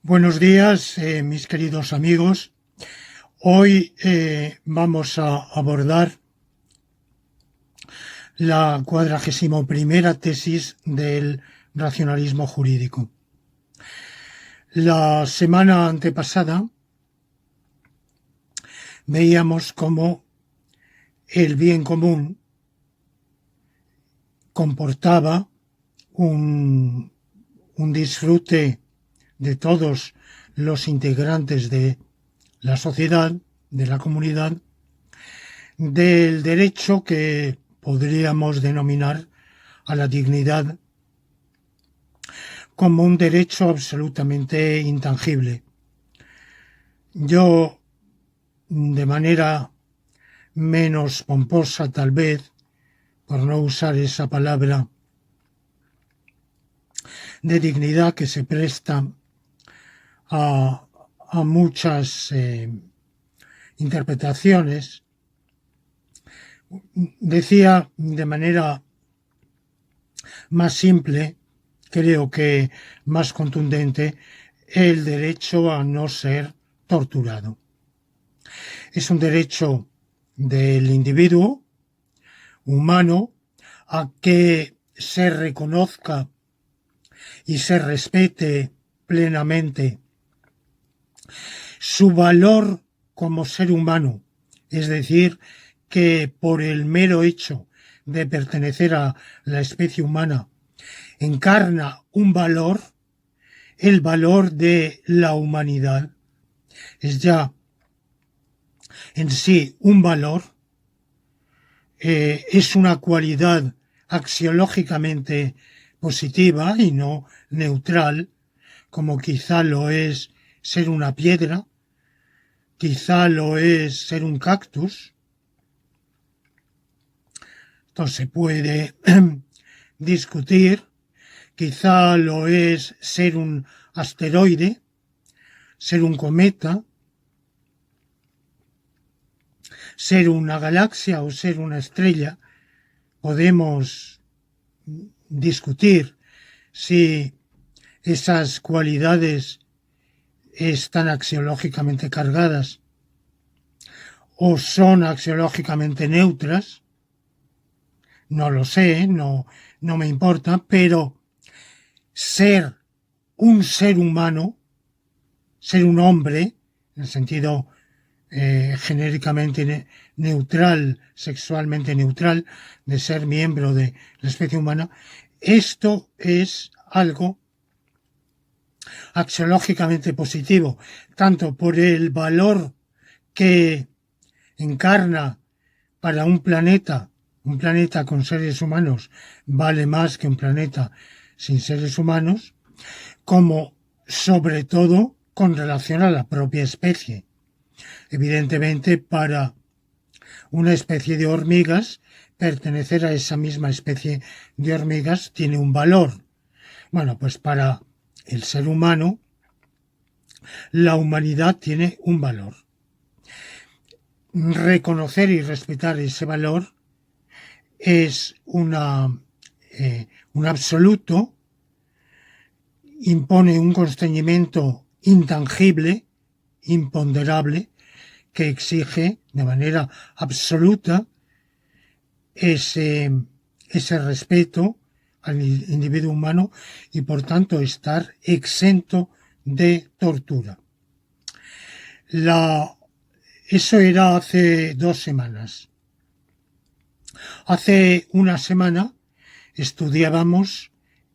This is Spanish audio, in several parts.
Buenos días, mis queridos amigos. Hoy vamos a abordar la 41ª tesis del racionalismo jurídico. La semana antepasada veíamos cómo el bien común comportaba un disfrute de todos los integrantes de la sociedad, de la comunidad, del derecho que podríamos denominar a la dignidad como un derecho absolutamente intangible. Yo, de manera menos pomposa tal vez, por no usar esa palabra de dignidad que se presta a muchas interpretaciones, decía de manera más simple, creo que más contundente, el derecho a no ser torturado. Es un derecho del individuo humano a que se reconozca y se respete plenamente su valor como ser humano, es decir, que por el mero hecho de pertenecer a la especie humana encarna un valor, el valor de la humanidad. Es ya en sí un valor, es una cualidad axiológicamente positiva y no neutral, como quizá lo es ser una piedra, quizá lo es ser un cactus. Entonces se puede discutir, quizá lo es ser un asteroide, ser un cometa, ser una galaxia o ser una estrella. Podemos discutir si esas cualidades están axiológicamente cargadas o son axiológicamente neutras. No lo sé, no me importa, pero ser un ser humano, ser un hombre, en el sentido genéricamente neutral, sexualmente neutral, de ser miembro de la especie humana, esto es algo axiológicamente positivo, tanto por el valor que encarna para un planeta con seres humanos vale más que un planeta sin seres humanos, como sobre todo con relación a la propia especie. Evidentemente, para una especie de hormigas, pertenecer a esa misma especie de hormigas tiene un valor. Bueno, pues para el ser humano, la humanidad tiene un valor. Reconocer y respetar ese valor es un absoluto, impone un constreñimiento intangible, imponderable, que exige de manera absoluta ese respeto al individuo humano y por tanto estar exento de tortura. Eso era hace 2 semanas. Hace una semana estudiábamos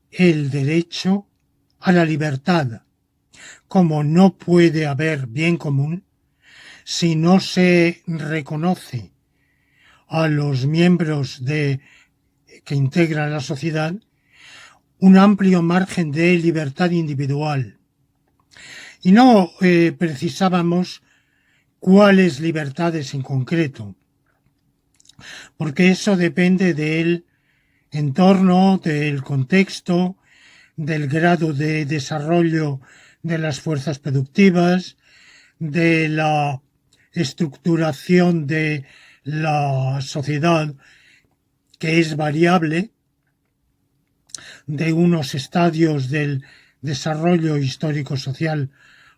el derecho a la libertad. Como no puede haber bien común si no se reconoce a los miembros que integran la sociedad un amplio margen de libertad individual. Y no precisábamos cuáles libertades en concreto, porque eso depende del entorno, del contexto, del grado de desarrollo de las fuerzas productivas, de la estructuración de la sociedad que es variable de unos estadios del desarrollo histórico-social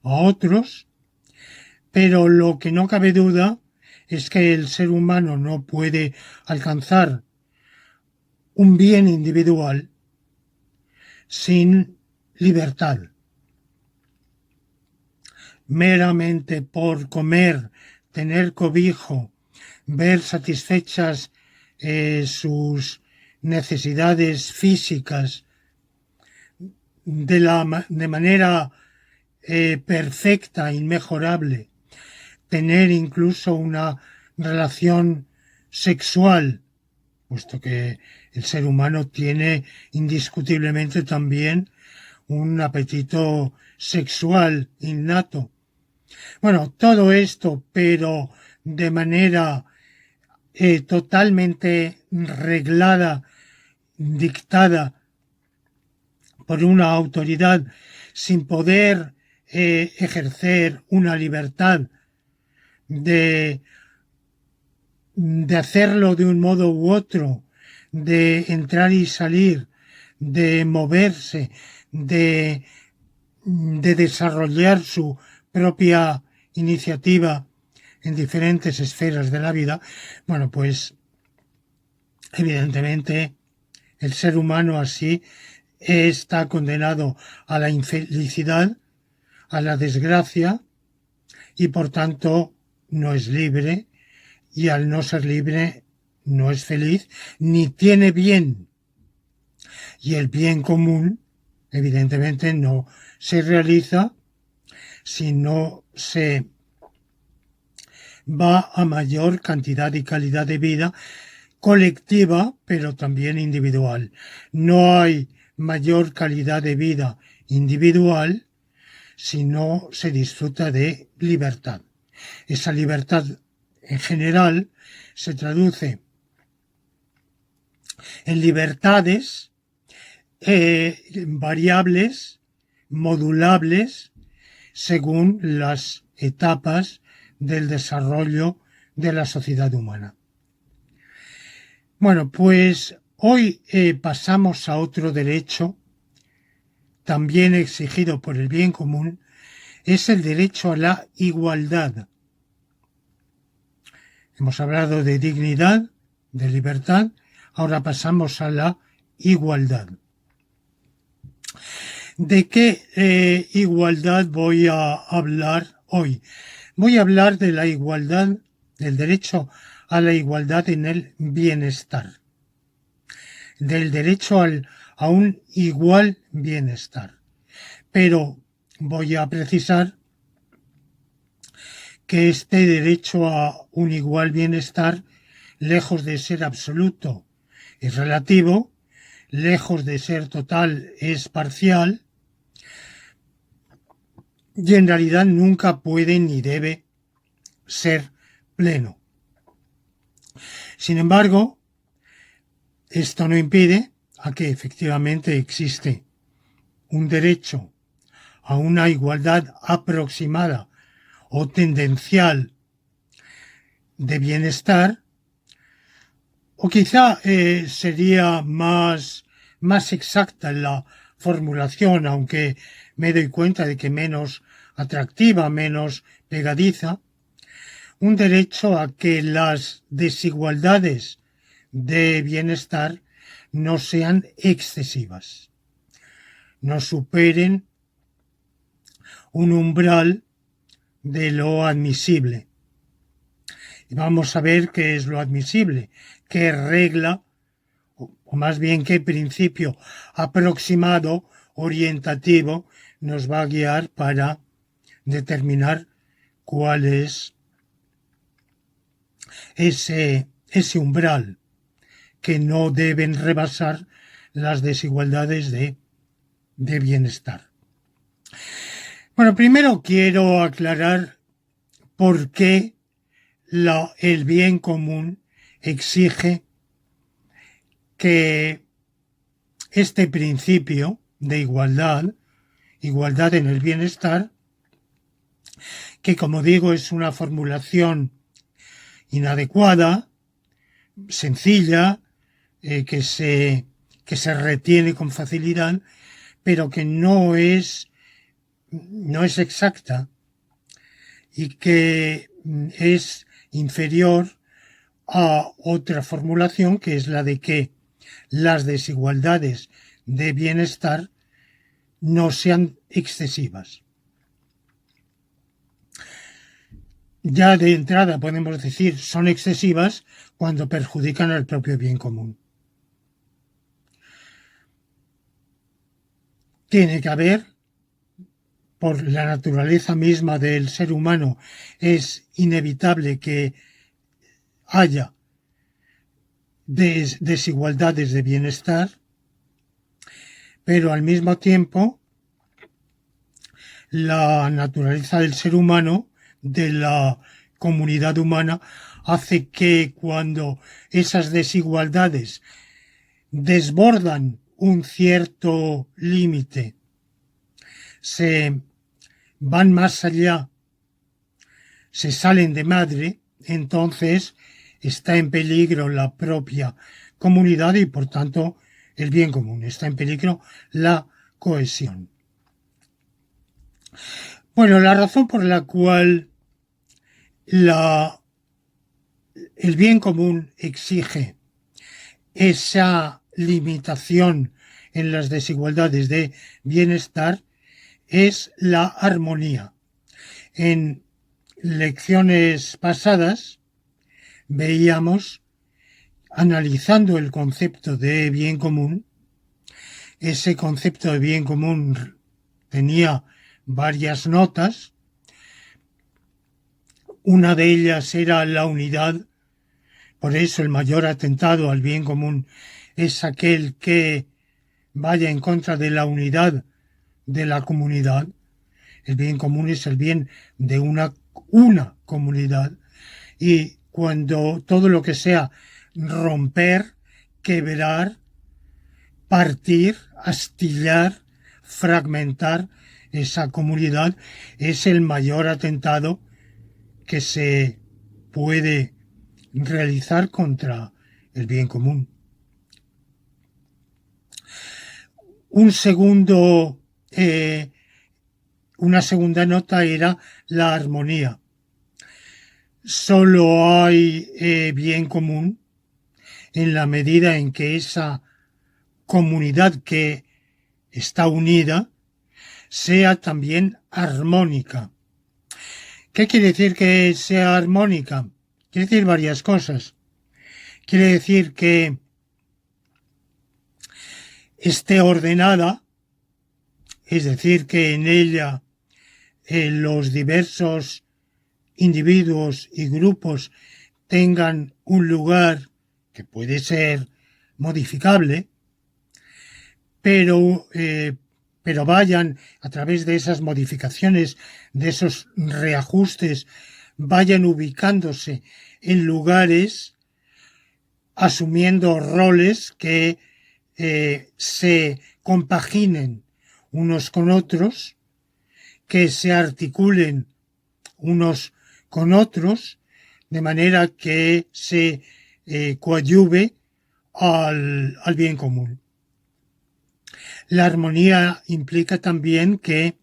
a otros, pero lo que no cabe duda es que el ser humano no puede alcanzar un bien individual sin libertad. Meramente por comer, tener cobijo, ver satisfechas sus necesidades físicas de manera perfecta, inmejorable, tener incluso una relación sexual, puesto que el ser humano tiene indiscutiblemente también un apetito sexual innato. Bueno, todo esto, pero de manera totalmente reglada, dictada por una autoridad, sin poder ejercer una libertad de hacerlo de un modo u otro, de entrar y salir, de moverse, de desarrollar su propia iniciativa en diferentes esferas de la vida, bueno, pues evidentemente el ser humano así está condenado a la infelicidad, a la desgracia, y por tanto no es libre, y al no ser libre no es feliz, ni tiene bien. Y el bien común, evidentemente, no se realiza si no se va a mayor cantidad y calidad de vida colectiva, pero también individual. No hay mayor calidad de vida individual si no se disfruta de libertad. Esa libertad en general se traduce en libertades variables, modulables, según las etapas del desarrollo de la sociedad humana. Bueno, pues hoy pasamos a otro derecho, también exigido por el bien común, es el derecho a la igualdad. Hemos hablado de dignidad, de libertad, ahora pasamos a la igualdad. ¿De qué igualdad voy a hablar hoy? Voy a hablar de la igualdad, del derecho a la igualdad en el bienestar, del derecho a un igual bienestar. Pero voy a precisar que este derecho a un igual bienestar, lejos de ser absoluto, es relativo, lejos de ser total, es parcial, y en realidad nunca puede ni debe ser pleno. Sin embargo, esto no impide a que efectivamente existe un derecho a una igualdad aproximada o tendencial de bienestar, o quizá sería más exacta la formulación, aunque me doy cuenta de que menos atractiva, menos pegadiza, un derecho a que las desigualdades de bienestar no sean excesivas, no superen un umbral de lo admisible. Y vamos a ver qué es lo admisible, qué regla, o más bien qué principio aproximado, orientativo, nos va a guiar para determinar cuál es ese umbral que no deben rebasar las desigualdades de bienestar. Bueno, primero quiero aclarar por qué el bien común exige que este principio de igualdad en el bienestar, que como digo es una formulación inadecuada, sencilla, que se retiene con facilidad, pero que no es exacta y que es inferior a otra formulación, que es la de que las desigualdades de bienestar no sean excesivas. Ya de entrada podemos decir son excesivas cuando perjudican al propio bien común. Tiene que haber, por la naturaleza misma del ser humano, es inevitable que haya desigualdades de bienestar, pero al mismo tiempo la naturaleza del ser humano, de la comunidad humana, hace que cuando esas desigualdades desbordan un cierto límite, se van más allá, se salen de madre, entonces está en peligro la propia comunidad y por tanto el bien común, está en peligro la cohesión. Bueno, la razón por la cual el bien común exige esa limitación en las desigualdades de bienestar es la armonía. En lecciones pasadas veíamos, analizando el concepto de bien común, ese concepto de bien común tenía varias notas. Una de ellas era la unidad. Por eso el mayor atentado al bien común es aquel que vaya en contra de la unidad de la comunidad. El bien común es el bien de una comunidad. Y cuando todo lo que sea romper, quebrar, partir, astillar, fragmentar esa comunidad, es el mayor atentado que se puede realizar contra el bien común. Una segunda nota era la armonía. Solo hay bien común en la medida en que esa comunidad que está unida sea también armónica. ¿Qué quiere decir que sea armónica? Quiere decir varias cosas. Quiere decir que esté ordenada, es decir, que en ella los diversos individuos y grupos tengan un lugar que puede ser modificable, pero vayan a través de esas modificaciones, de esos reajustes, vayan ubicándose en lugares, asumiendo roles que se compaginen unos con otros, que se articulen unos con otros, de manera que se coadyuve al bien común. La armonía implica también que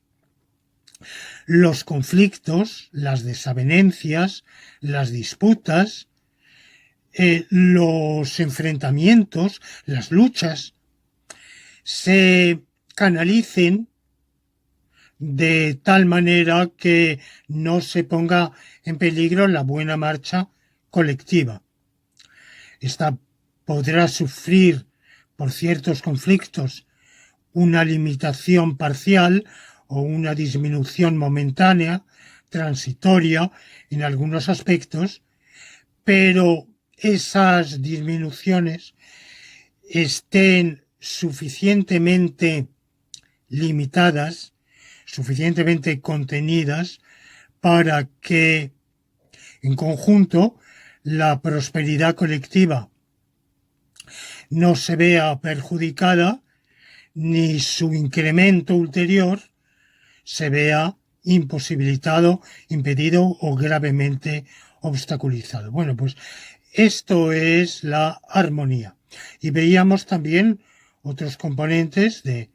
los conflictos, las desavenencias, las disputas, los enfrentamientos, las luchas, se canalicen de tal manera que no se ponga en peligro la buena marcha colectiva. Esta podrá sufrir por ciertos conflictos una limitación parcial o una disminución momentánea, transitoria en algunos aspectos, pero esas disminuciones estén suficientemente limitadas, suficientemente contenidas para que en conjunto la prosperidad colectiva no se vea perjudicada ni su incremento ulterior se vea imposibilitado, impedido o gravemente obstaculizado. Bueno, pues esto es la armonía. Y veíamos también otros componentes del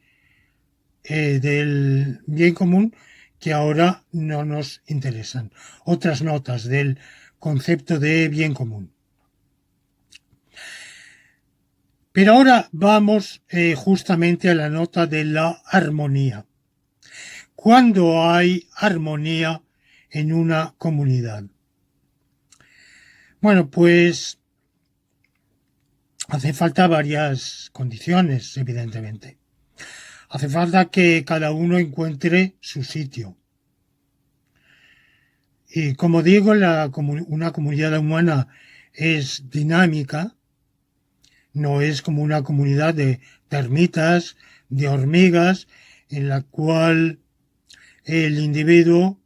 bien común que ahora no nos interesan. Otras notas del concepto de bien común. Pero ahora vamos justamente a la nota de la armonía. ¿Cuándo hay armonía en una comunidad? Bueno, pues hace falta varias condiciones, evidentemente. Hace falta que cada uno encuentre su sitio. Y como digo, una comunidad humana es dinámica, no es como una comunidad de termitas, de hormigas, en la cual el individuo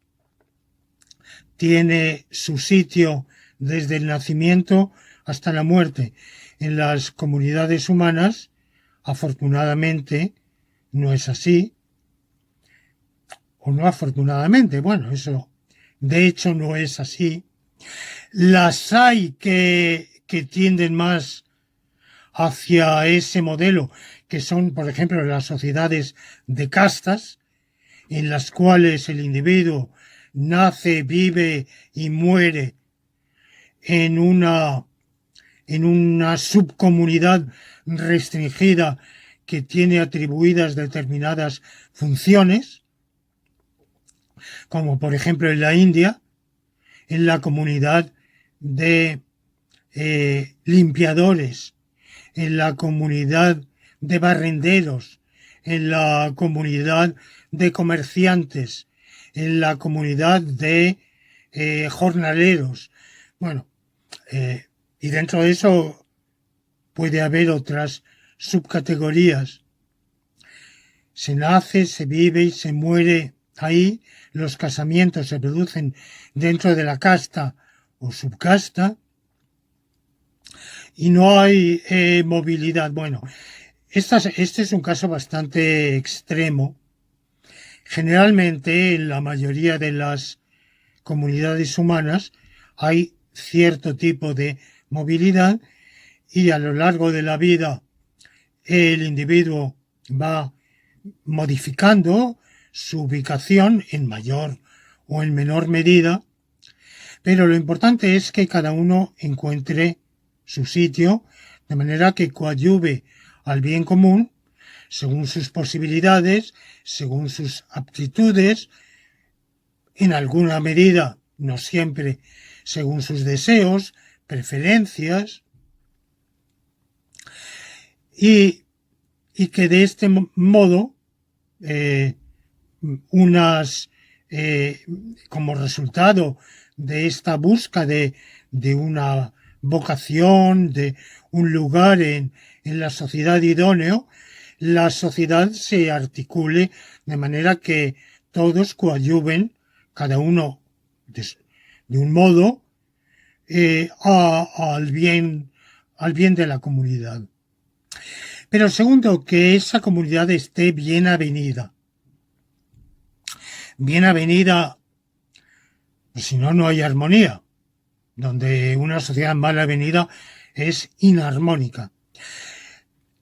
tiene su sitio desde el nacimiento hasta la muerte. En las comunidades humanas, afortunadamente, no es así. O no afortunadamente, bueno, eso de hecho no es así. Las hay que tienden más hacia ese modelo, que son, por ejemplo, las sociedades de castas, en las cuales el individuo nace, vive y muere en una subcomunidad restringida que tiene atribuidas determinadas funciones, como por ejemplo en la India, en la comunidad de limpiadores, en la comunidad de barrenderos, en la comunidad de comerciantes, en la comunidad de jornaleros. Bueno, y dentro de eso puede haber otras subcategorías. Se nace, se vive y se muere ahí. Los casamientos se producen dentro de la casta o subcasta y no hay movilidad. Bueno, este es un caso bastante extremo. Generalmente en la mayoría de las comunidades humanas hay cierto tipo de movilidad y a lo largo de la vida el individuo va modificando su ubicación en mayor o en menor medida, pero lo importante es que cada uno encuentre su sitio de manera que coadyuve al bien común según sus posibilidades, según sus aptitudes, en alguna medida, no siempre, según sus deseos, preferencias, y que de este modo como resultado de esta busca de una vocación, de un lugar en la sociedad idóneo, la sociedad se articule de manera que todos coadyuven, cada uno de un modo, al bien de la comunidad. Pero segundo, que esa comunidad esté bien avenida. Bien avenida, si no, no hay armonía. Donde una sociedad mal avenida es inarmónica.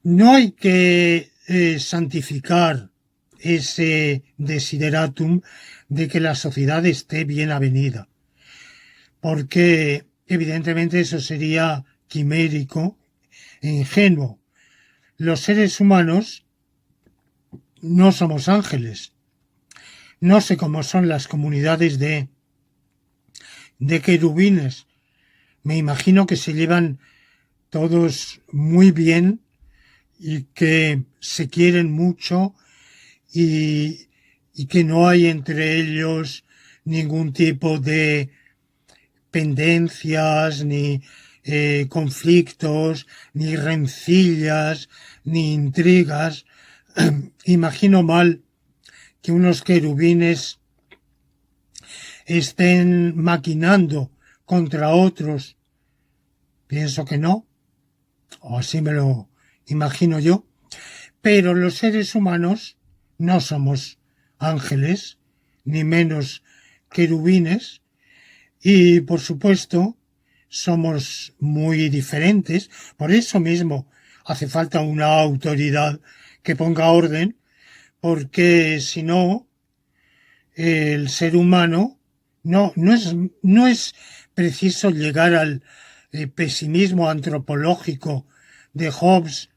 No hay que santificar ese desideratum de que la sociedad esté bien avenida, porque evidentemente eso sería quimérico e ingenuo. Los seres humanos no somos ángeles. No sé cómo son las comunidades de querubines. Me imagino que se llevan todos muy bien y que se quieren mucho y que no hay entre ellos ningún tipo de pendencias, ni conflictos, ni rencillas, ni intrigas. Imagino mal que unos querubines estén maquinando contra otros. Pienso que no, o así me lo imagino yo. Pero los seres humanos no somos ángeles, ni menos querubines, y por supuesto somos muy diferentes. Por eso mismo hace falta una autoridad que ponga orden, porque si no, el ser humano no es preciso llegar al pesimismo antropológico de Hobbes,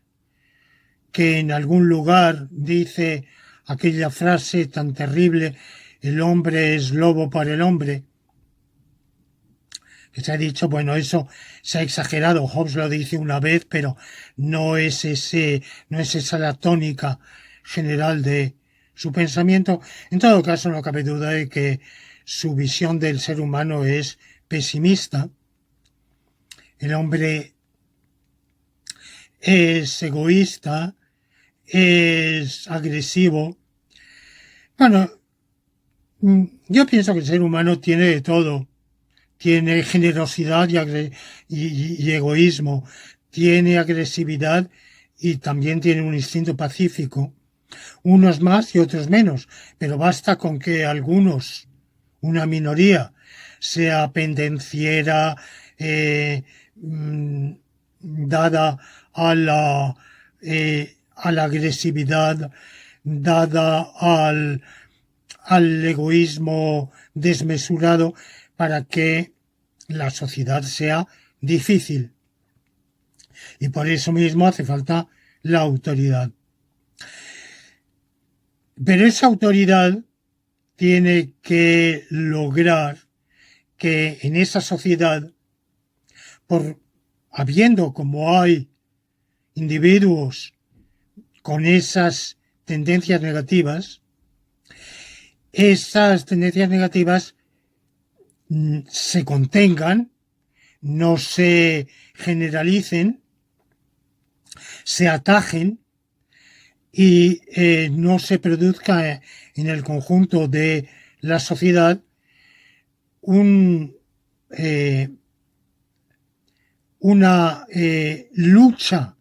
que en algún lugar dice aquella frase tan terrible: el hombre es lobo para el hombre, que se ha dicho, bueno, eso se ha exagerado, Hobbes lo dice una vez, pero no es esa la tónica general de su pensamiento. En todo caso, no cabe duda de que su visión del ser humano es pesimista. El hombre es egoísta, es agresivo. Bueno, yo pienso que el ser humano tiene de todo. Tiene generosidad y egoísmo, tiene agresividad y también tiene un instinto pacífico. Unos más y otros menos, pero basta con que algunos, una minoría, sea pendenciera, dada a la agresividad, dada al egoísmo desmesurado, para que la sociedad sea difícil. Y por eso mismo hace falta la autoridad. Pero esa autoridad tiene que lograr que en esa sociedad, habiendo como hay individuos con esas tendencias negativas se contengan, no se generalicen, se atajen y no se produzca en el conjunto de la sociedad una lucha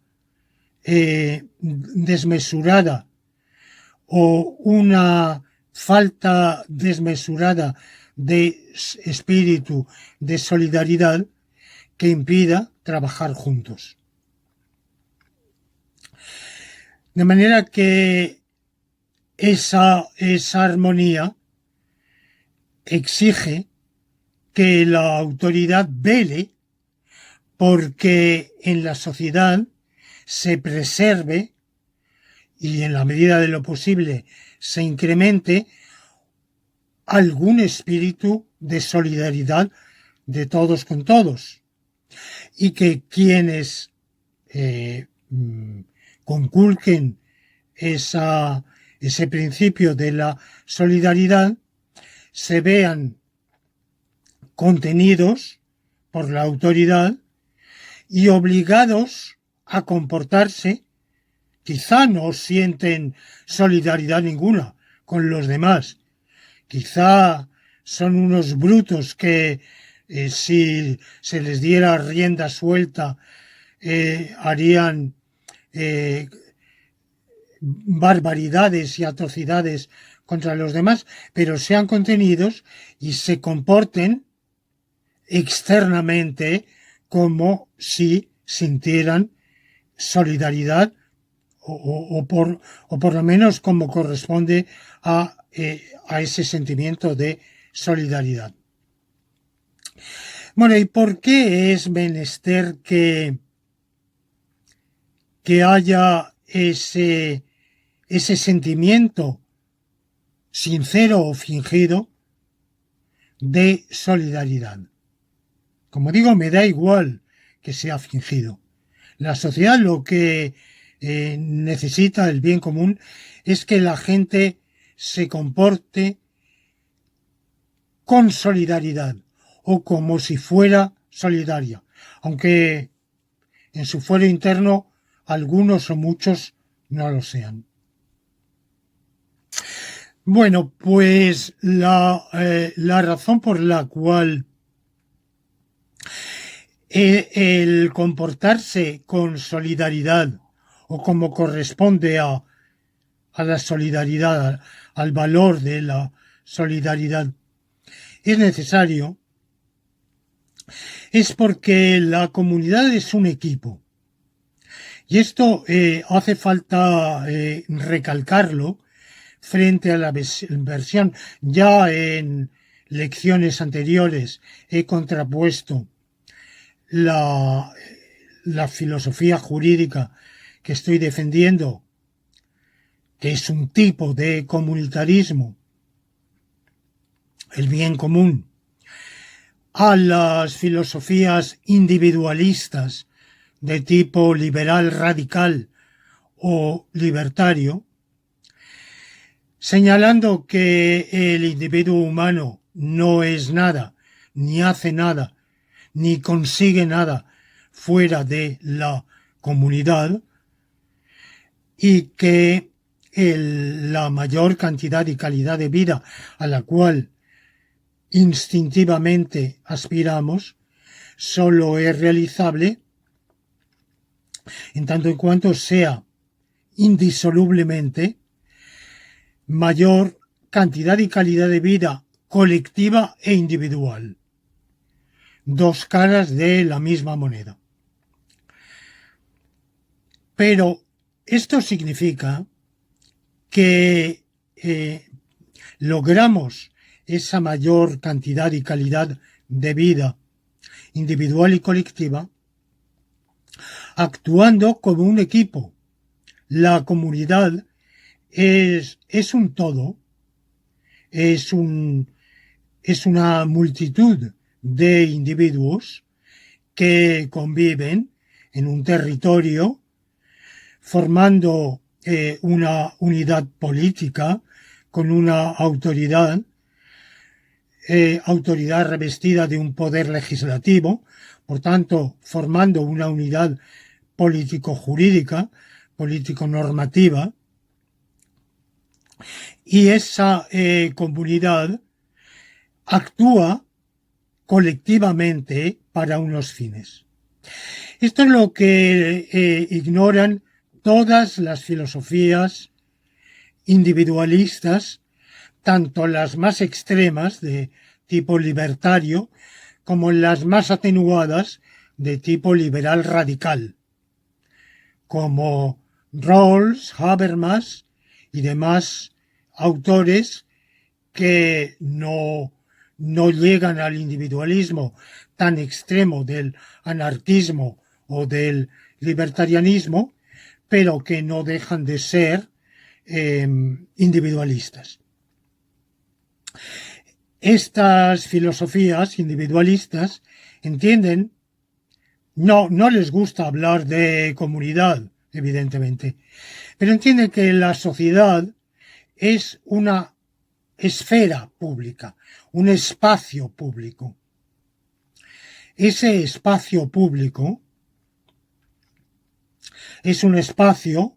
desmesurada o una falta desmesurada de espíritu, de solidaridad, que impida trabajar juntos. De manera que esa armonía exige que la autoridad vele porque en la sociedad se preserve y en la medida de lo posible se incremente algún espíritu de solidaridad de todos con todos, y que quienes conculquen ese principio de la solidaridad se vean contenidos por la autoridad y obligados a comportarse. Quizá no sienten solidaridad ninguna con los demás, quizá son unos brutos que si se les diera rienda suelta harían barbaridades y atrocidades contra los demás, pero sean contenidos y se comporten externamente como si sintieran solidaridad o por lo menos como corresponde a ese sentimiento de solidaridad. Bueno, ¿y por qué es menester que haya ese sentimiento sincero o fingido de solidaridad? Como digo, me da igual que sea fingido. La sociedad lo que necesita, el bien común, es que la gente se comporte con solidaridad o como si fuera solidaria, aunque en su fuero interno algunos o muchos no lo sean. Bueno, pues la razón por la cual el comportarse con solidaridad o como corresponde a la solidaridad, al valor de la solidaridad, es necesario, es porque la comunidad es un equipo Y esto hace falta recalcarlo frente a la versión. Ya en lecciones anteriores he contrapuesto la, la filosofía jurídica que estoy defendiendo, que es un tipo de comunitarismo, el bien común, a las filosofías individualistas de tipo liberal radical o libertario, señalando que el individuo humano no es nada, ni hace nada, ni consigue nada fuera de la comunidad, y que la mayor cantidad y calidad de vida a la cual instintivamente aspiramos solo es realizable en tanto en cuanto sea indisolublemente mayor cantidad y calidad de vida colectiva e individual. Dos caras de la misma moneda. Pero esto significa que logramos esa mayor cantidad y calidad de vida individual y colectiva actuando como un equipo. La comunidad es un todo, es una multitud de individuos que conviven en un territorio formando una unidad política con una autoridad revestida de un poder legislativo, por tanto, formando una unidad político-jurídica, político-normativa, y esa comunidad actúa colectivamente para unos fines. Esto es lo que ignoran todas las filosofías individualistas, tanto las más extremas de tipo libertario como las más atenuadas de tipo liberal radical, como Rawls, Habermas y demás autores que no llegan al individualismo tan extremo del anarquismo o del libertarianismo, pero que no dejan de ser individualistas. Estas filosofías individualistas entienden, no les gusta hablar de comunidad, evidentemente, pero entienden que la sociedad es una esfera pública, un espacio público. Ese espacio público es un espacio,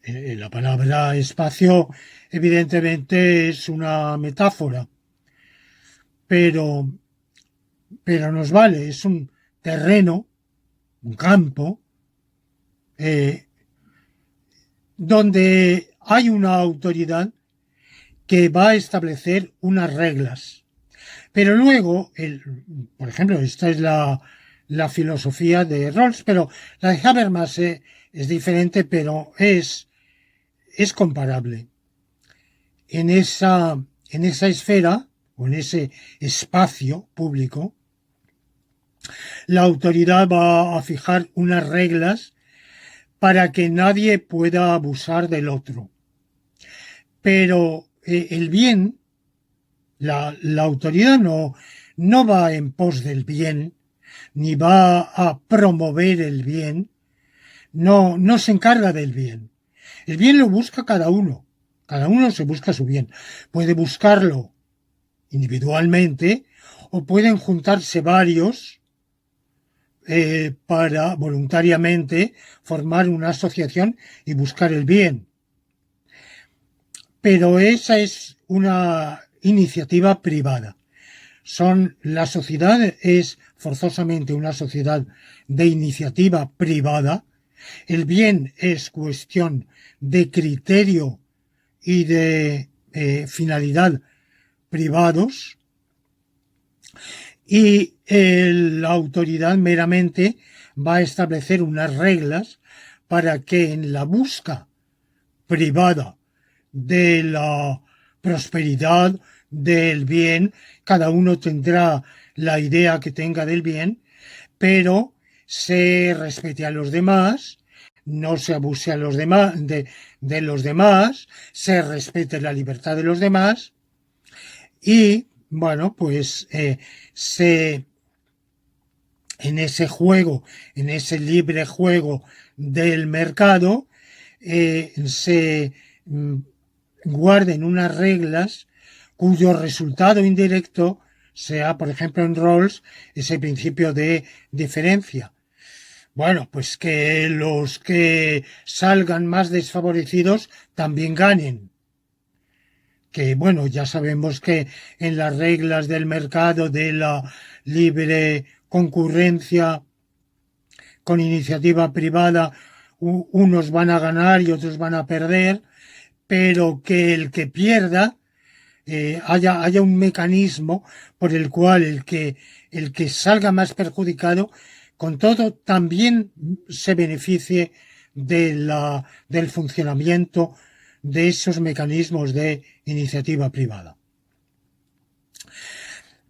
la palabra espacio evidentemente es una metáfora, pero nos vale, es un terreno, un campo, donde hay una autoridad que va a establecer unas reglas. Pero luego, por ejemplo, esta es la filosofía de Rawls, pero la de Habermas es diferente, pero es comparable. En esa esfera, o en ese espacio público, la autoridad va a fijar unas reglas para que nadie pueda abusar del otro. Pero el bien, la autoridad no va en pos del bien, ni va a promover el bien, no se encarga del bien. El bien lo busca cada uno se busca su bien. Puede buscarlo individualmente o pueden juntarse varios para voluntariamente formar una asociación y buscar el bien. Pero esa es una iniciativa privada. La sociedad es forzosamente una sociedad de iniciativa privada. El bien es cuestión de criterio y de finalidad privados, y la autoridad meramente va a establecer unas reglas para que en la busca privada de la prosperidad, del bien, cada uno tendrá la idea que tenga del bien, pero se respete a los demás, no se abuse a los demás, de los demás, se respete la libertad de los demás y, bueno, pues en ese juego, en ese libre juego del mercado, se guarden unas reglas cuyo resultado indirecto sea, por ejemplo, en Rawls, ese principio de diferencia. Bueno, pues que los que salgan más desfavorecidos también ganen. Que bueno, ya sabemos que en las reglas del mercado de la libre concurrencia con iniciativa privada, unos van a ganar y otros van a perder, pero que el que pierda haya un mecanismo por el cual el que salga más perjudicado, con todo, también se beneficie del funcionamiento de esos mecanismos de iniciativa privada.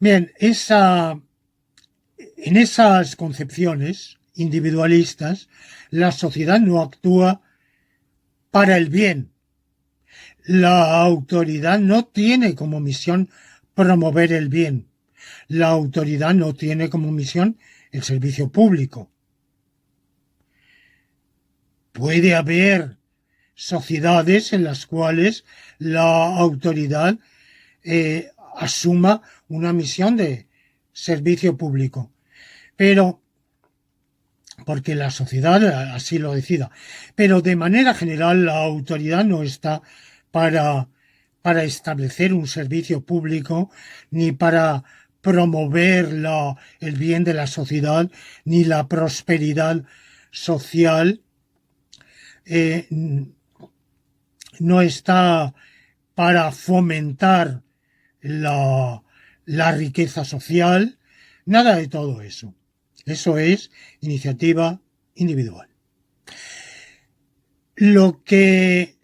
Bien, en esas concepciones individualistas, la sociedad no actúa para el bien. La autoridad no tiene como misión promover el bien. La autoridad no tiene como misión el servicio público. Puede haber sociedades en las cuales la autoridad asuma una misión de servicio público, pero porque la sociedad así lo decida. Pero de manera general la autoridad no está para establecer un servicio público ni para promover el bien de la sociedad ni la prosperidad social. No está para fomentar la riqueza social, nada de todo eso. Eso es iniciativa individual. Lo que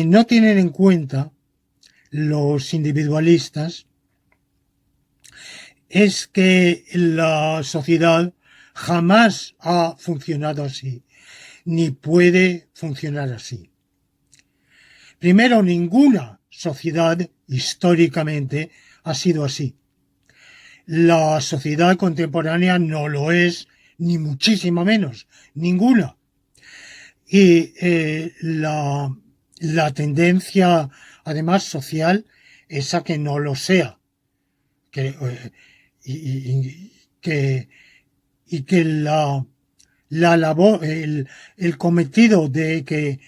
no tienen en cuenta los individualistas es que la sociedad jamás ha funcionado así, ni puede funcionar así. Primero, ninguna sociedad históricamente ha sido así. La sociedad contemporánea no lo es, ni muchísimo menos, ninguna. Y la tendencia, además, social es a que no lo sea. Y que la labor, el cometido de que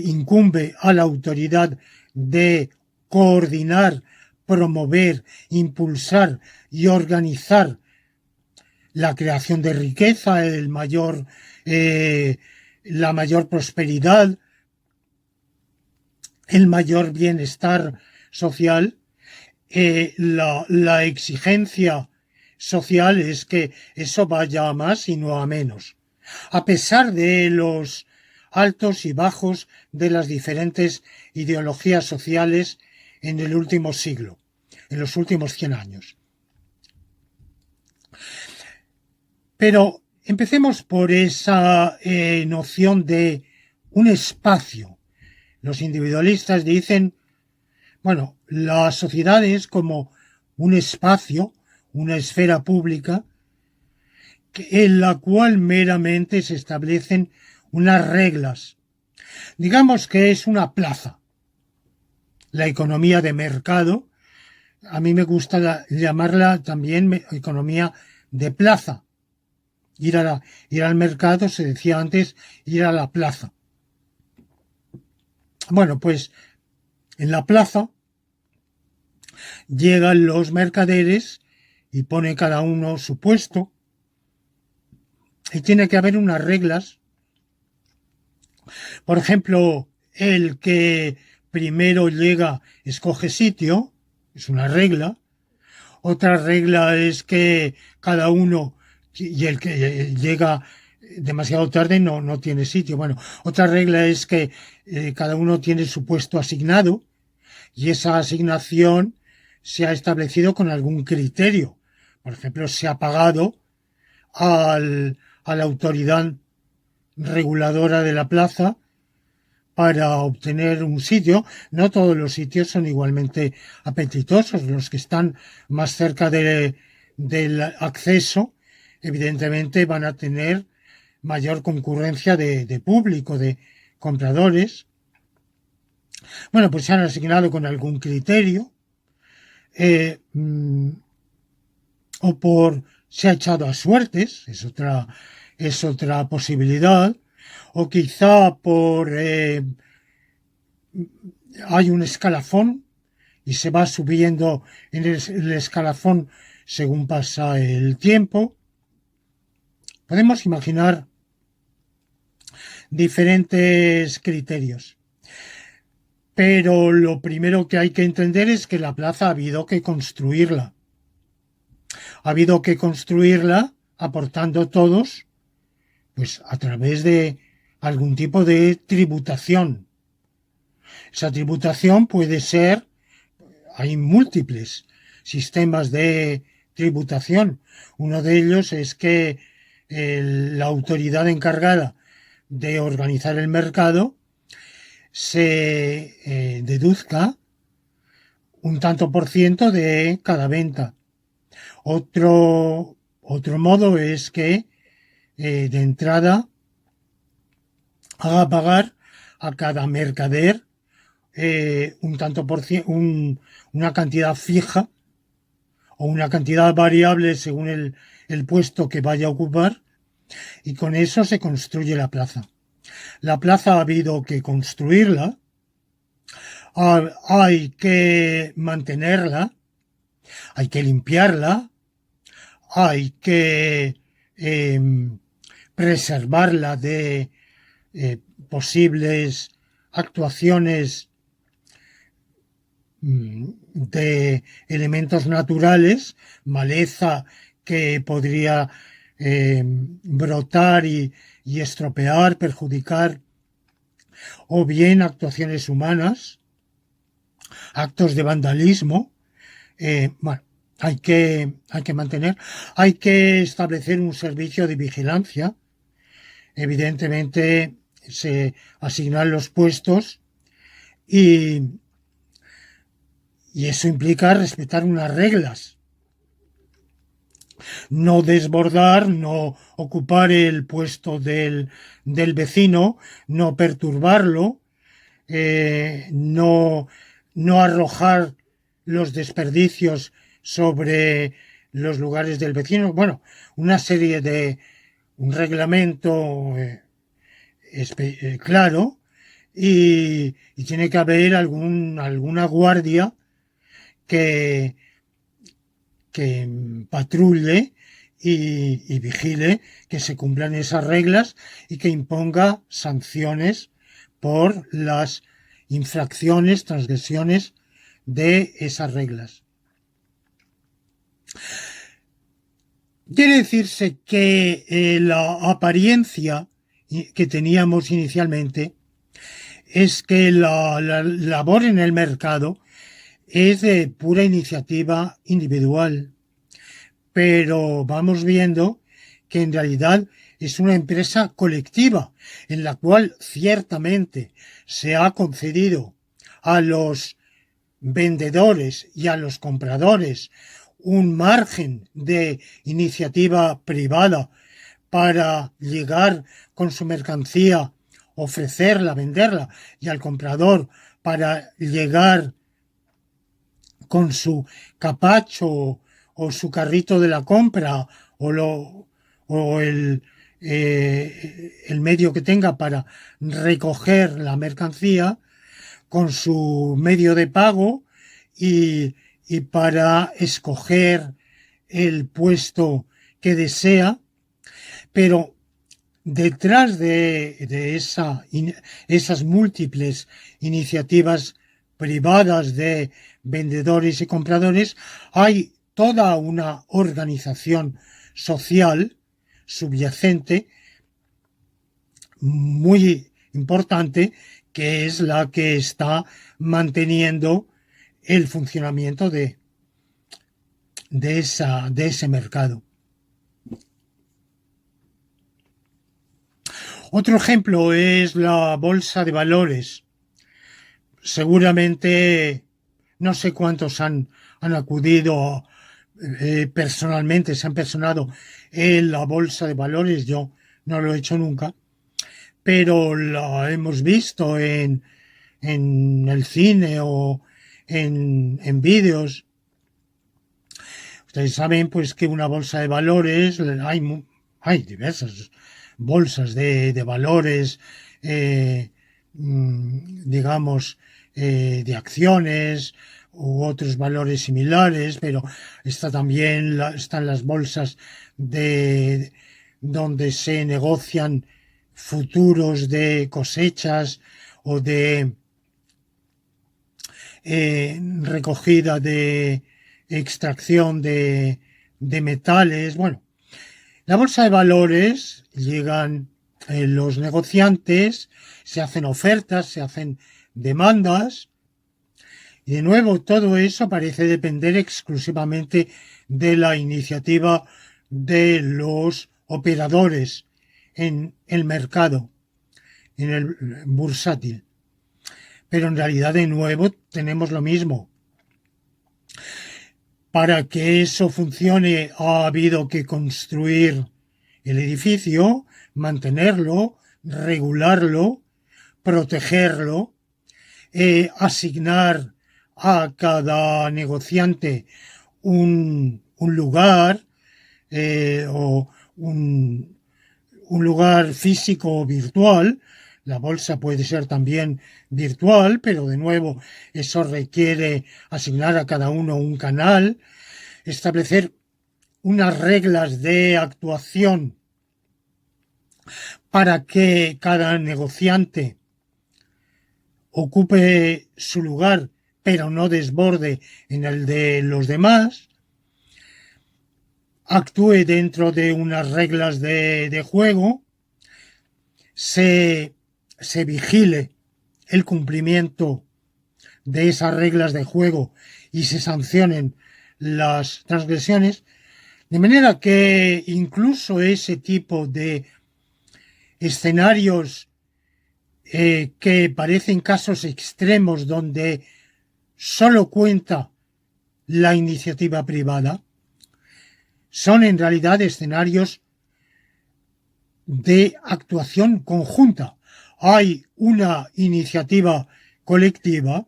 incumbe a la autoridad de coordinar, promover, impulsar y organizar la creación de riqueza, la mayor prosperidad, el mayor bienestar social. La exigencia social es que eso vaya a más y no a menos, a pesar de los altos y bajos de las diferentes ideologías sociales en el último siglo, en los últimos 100 años. Pero empecemos por esa noción de un espacio. Los individualistas dicen, bueno, la sociedad es como un espacio, una esfera pública, en la cual meramente se establecen unas reglas. Digamos que es una plaza. La economía de mercado, a mí me gusta llamarla también economía de plaza. Ir al mercado, se decía antes, ir a la plaza. Bueno, pues en la plaza llegan los mercaderes y pone cada uno su puesto y tiene que haber unas reglas. Por ejemplo, el que primero llega escoge sitio, es una regla, Otra regla es que cada uno, y el que llega demasiado tarde no tiene sitio. Bueno, otra regla es que cada uno tiene su puesto asignado y esa asignación se ha establecido con algún criterio. Por ejemplo, se ha pagado a la autoridad reguladora de la plaza para obtener un sitio. No todos los sitios son igualmente apetitosos. Los que están más cerca del acceso, evidentemente, van a tener mayor concurrencia de público, de compradores. Bueno, pues se han asignado con algún criterio, eh, o por se ha echado a suertes, es otra posibilidad, o quizá por hay un escalafón y se va subiendo en el escalafón según pasa el tiempo. Podemos imaginar diferentes criterios. Pero lo primero que hay que entender es que la plaza ha habido que construirla. Ha habido que construirla aportando todos, pues a través de algún tipo de tributación. Esa tributación puede ser, hay múltiples sistemas de tributación. Uno de ellos es que la autoridad encargada de organizar el mercado se deduzca un tanto por ciento de cada venta. Otro modo es que de entrada haga pagar a cada mercader un tanto por ciento, una cantidad fija o una cantidad variable según el puesto que vaya a ocupar, y con eso se construye la plaza. La plaza ha habido que construirla, hay que mantenerla, hay que limpiarla, hay que preservarla de posibles actuaciones de elementos naturales, maleza que podría brotar y estropear, perjudicar, o bien actuaciones humanas, actos de vandalismo. Bueno, hay que mantener, hay que establecer un servicio de vigilancia. Evidentemente se asignan los puestos y eso implica respetar unas reglas. No desbordar, no ocupar el puesto del vecino, no perturbarlo, no arrojar los desperdicios sobre los lugares del vecino. Bueno, una serie de un reglamento claro, y tiene que haber alguna guardia que patrulle y vigile que se cumplan esas reglas y que imponga sanciones por las infracciones, transgresiones de esas reglas. Quiere decirse que la apariencia que teníamos inicialmente es que la labor en el mercado es de pura iniciativa individual, pero vamos viendo que en realidad es una empresa colectiva en la cual ciertamente se ha concedido a los vendedores y a los compradores un margen de iniciativa privada para llegar con su mercancía, ofrecerla, venderla, y al comprador para llegar con su capacho o su carrito de la compra o el medio que tenga para recoger la mercancía, con su medio de pago y para escoger el puesto que desea. Pero detrás de esas múltiples iniciativas privadas de vendedores y compradores hay toda una organización social subyacente muy importante, que es la que está manteniendo el funcionamiento de ese mercado. Otro ejemplo es la bolsa de valores. Seguramente no sé cuántos han acudido personalmente, se han personado en la bolsa de valores. Yo no lo he hecho nunca, pero lo hemos visto en el cine o en vídeos. Ustedes saben pues que una bolsa de valores, hay diversas bolsas de valores, digamos, de acciones u otros valores similares, pero están las bolsas donde se negocian futuros de cosechas o de recogida de extracción de metales. Bueno, la bolsa de valores llegan los negociantes, se hacen ofertas, se hacen demandas, y de nuevo todo eso parece depender exclusivamente de la iniciativa de los operadores en el mercado, en el bursátil. Pero en realidad de nuevo tenemos lo mismo. Para que eso funcione ha habido que construir el edificio, mantenerlo, regularlo, protegerlo, asignar a cada negociante un lugar o un lugar físico o virtual. La bolsa puede ser también virtual, pero de nuevo eso requiere asignar a cada uno un canal, establecer unas reglas de actuación para que cada negociante ocupe su lugar, pero no desborde en el de los demás, actúe dentro de unas reglas de juego, se vigile el cumplimiento de esas reglas de juego y se sancionen las transgresiones, de manera que incluso ese tipo de escenarios que parecen casos extremos donde solo cuenta la iniciativa privada, son en realidad escenarios de actuación conjunta. Hay una iniciativa colectiva,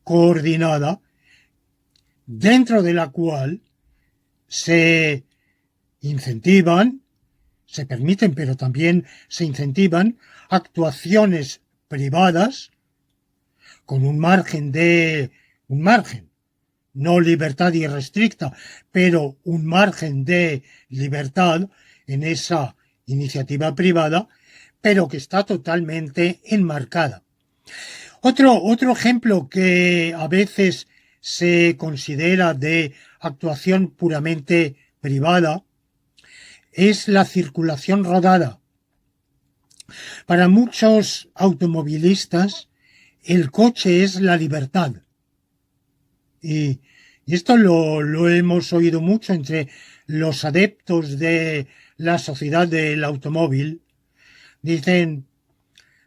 coordinada, dentro de la cual se incentivan, se permiten, pero también se incentivan actuaciones privadas con un margen, no libertad irrestricta, pero un margen de libertad en esa iniciativa privada, pero que está totalmente enmarcada. Otro ejemplo que a veces se considera de actuación puramente privada es la circulación rodada. Para muchos automovilistas, el coche es la libertad. Y esto lo hemos oído mucho entre los adeptos de la sociedad del automóvil. Dicen,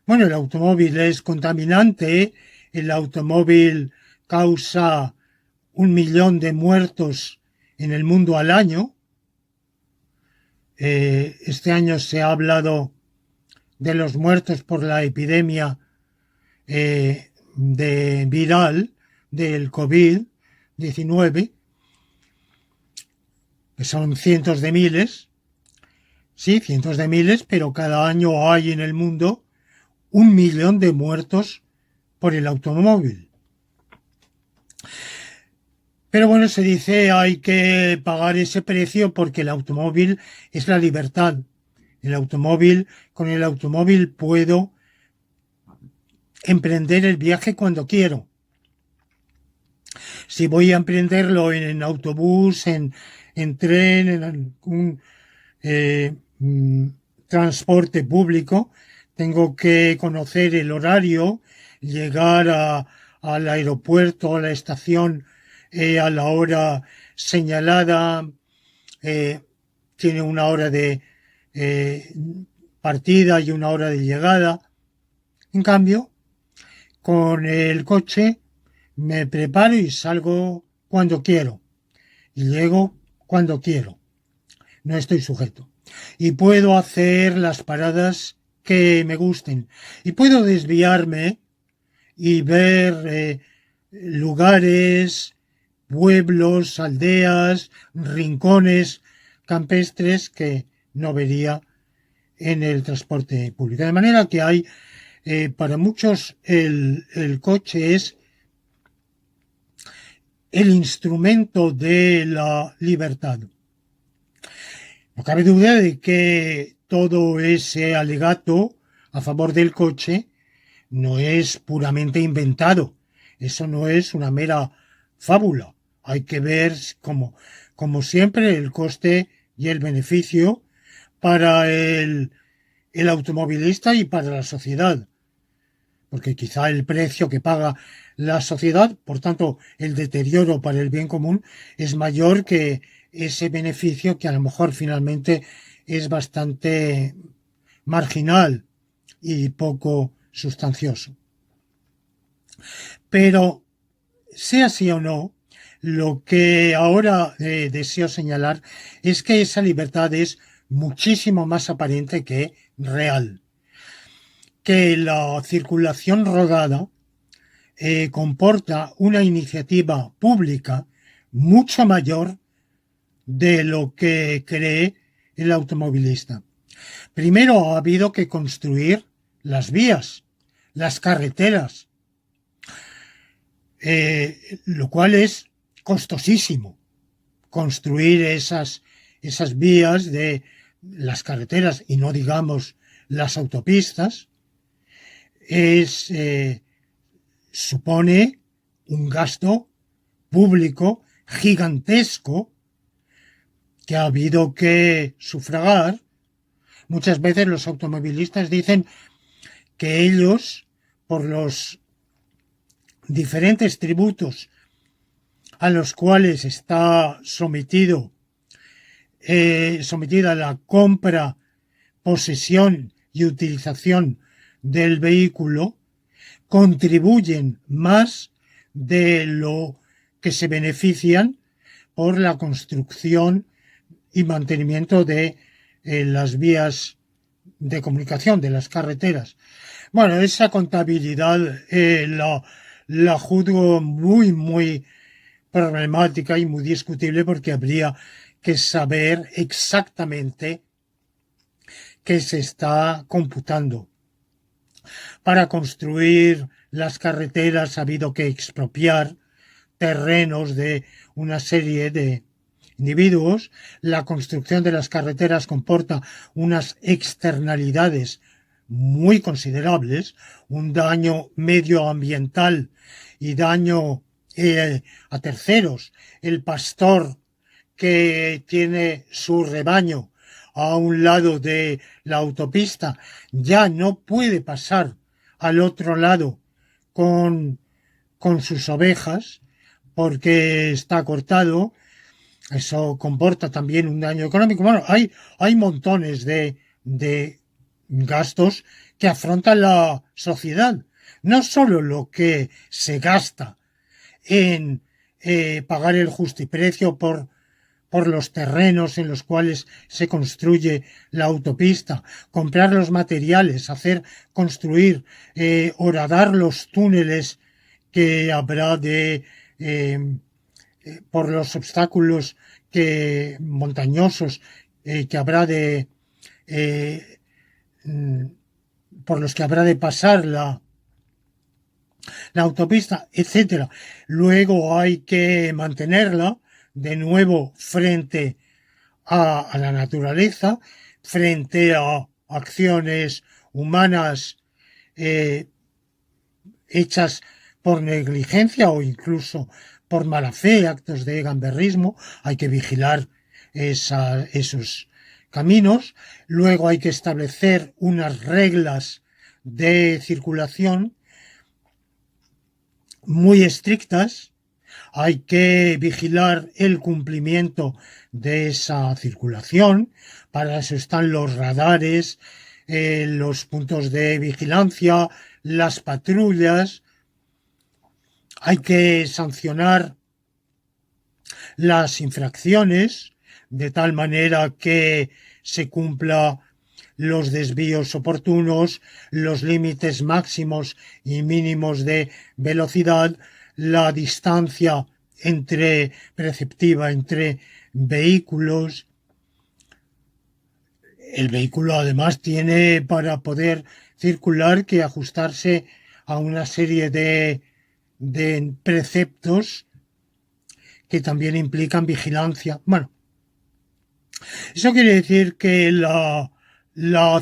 bueno, el automóvil es contaminante, el automóvil causa 1 millón de muertos en el mundo al año. Este año se ha hablado de los muertos por la epidemia viral del COVID-19, que son cientos de miles, pero cada año hay en el mundo 1 millón de muertos por el automóvil. Pero bueno, se dice hay que pagar ese precio porque el automóvil es la libertad. Con el automóvil puedo emprender el viaje cuando quiero. Si voy a emprenderlo en autobús, en tren, en un eh, mm, transporte público, tengo que conocer el horario, llegar al aeropuerto, a la estación a la hora señalada, eh, tiene una hora de eh, partida y una hora de llegada. En cambio, con el coche me preparo y salgo cuando quiero y llego cuando quiero. No estoy sujeto. Y puedo hacer las paradas que me gusten. Y puedo desviarme y ver lugares, pueblos, aldeas, rincones campestres que no vería en el transporte público. De manera que hay, para muchos, el coche es el instrumento de la libertad. No cabe duda de que todo ese alegato a favor del coche no es puramente inventado. Eso no es una mera fábula. Hay que ver, como siempre, el coste y el beneficio para el automovilista y para la sociedad. Porque quizá el precio que paga la sociedad, por tanto, el deterioro para el bien común, es mayor que ese beneficio que a lo mejor finalmente es bastante marginal y poco sustancioso. Pero, sea así o no, lo que ahora deseo señalar es que esa libertad es muchísimo más aparente que real. Que la circulación rodada comporta una iniciativa pública mucho mayor de lo que cree el automovilista. Primero ha habido que construir las vías, las carreteras, lo cual es costosísimo. Construir esas vías de las carreteras y no digamos las autopistas supone un gasto público gigantesco que ha habido que sufragar. Muchas veces los automovilistas dicen que ellos, por los diferentes tributos a los cuales está sometida la compra, posesión y utilización del vehículo, contribuyen más de lo que se benefician por la construcción y mantenimiento de las vías de comunicación, de las carreteras. Bueno, esa contabilidad la juzgo muy problemática y muy discutible porque habría que saber exactamente qué se está computando. Para construir las carreteras ha habido que expropiar terrenos de una serie de individuos. La construcción de las carreteras comporta unas externalidades muy considerables, un daño medioambiental y daño a terceros. El pastor que tiene su rebaño a un lado de la autopista ya no puede pasar al otro lado con sus ovejas porque está cortado. Eso comporta también un daño económico. Bueno, hay montones de gastos que afronta la sociedad. No solo lo que se gasta en pagar el justiprecio por los terrenos en los cuales se construye la autopista, comprar los materiales, hacer construir, horadar los túneles que habrá por los obstáculos montañosos que habrá eh, por los que habrá de pasar la autopista, etcétera. Luego hay que mantenerla de nuevo frente a la naturaleza, frente a acciones humanas hechas por negligencia o incluso por mala fe, actos de gamberrismo, hay que vigilar esos caminos. Luego hay que establecer unas reglas de circulación muy estrictas. Hay que vigilar el cumplimiento de esa circulación. Para eso están los radares, los puntos de vigilancia, las patrullas. Hay que sancionar las infracciones de tal manera que se cumpla los desvíos oportunos, los límites máximos y mínimos de velocidad, la distancia preceptiva entre vehículos. El vehículo además tiene, para poder circular, que ajustarse a una serie de preceptos que también implican vigilancia. Bueno, eso quiere decir que la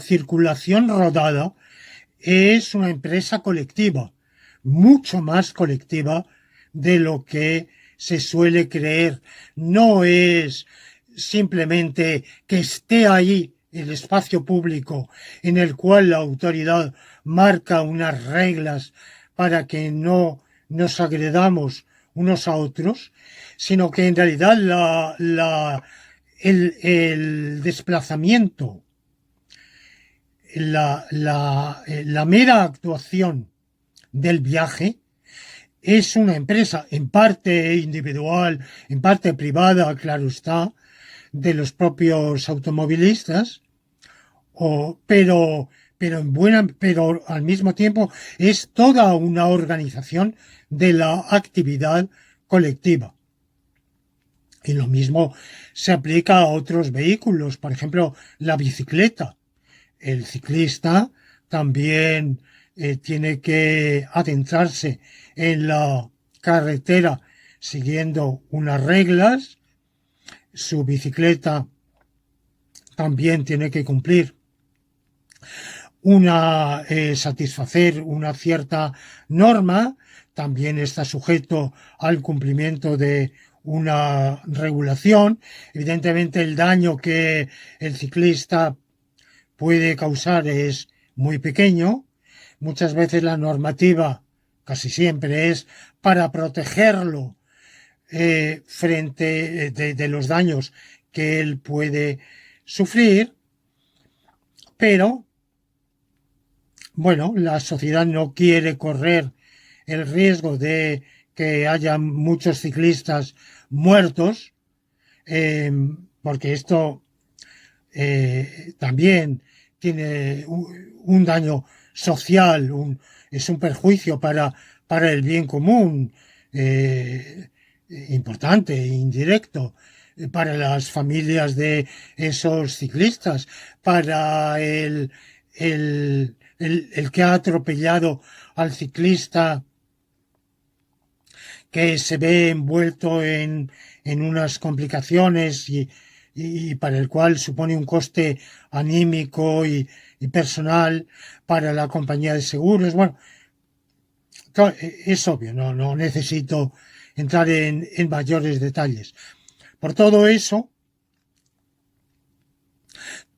circulación rodada es una empresa colectiva, mucho más colectiva de lo que se suele creer. No es simplemente que esté ahí el espacio público en el cual la autoridad marca unas reglas para que no nos agredamos unos a otros, sino que en realidad el desplazamiento, la mera actuación del viaje es una empresa, en parte individual, en parte privada, claro está, de los propios automovilistas, pero al mismo tiempo es toda una organización de la actividad colectiva. Y lo mismo se aplica a otros vehículos, por ejemplo, la bicicleta. El ciclista también tiene que adentrarse en la carretera siguiendo unas reglas. Su bicicleta también tiene que cumplir satisfacer una cierta norma. También está sujeto al cumplimiento de una regulación. Evidentemente el daño que el ciclista puede causar es muy pequeño. Muchas veces la normativa, casi siempre, es para protegerlo frente de los daños que él puede sufrir, pero bueno, la sociedad no quiere correr el riesgo de que haya muchos ciclistas muertos, porque esto también tiene un daño social, es un perjuicio para el bien común importante e indirecto, para las familias de esos ciclistas, para el que ha atropellado al ciclista, que se ve envuelto en unas complicaciones y para el cual supone un coste anímico y personal para la compañía de seguros. Bueno, es obvio, no necesito entrar en mayores detalles. Por todo eso,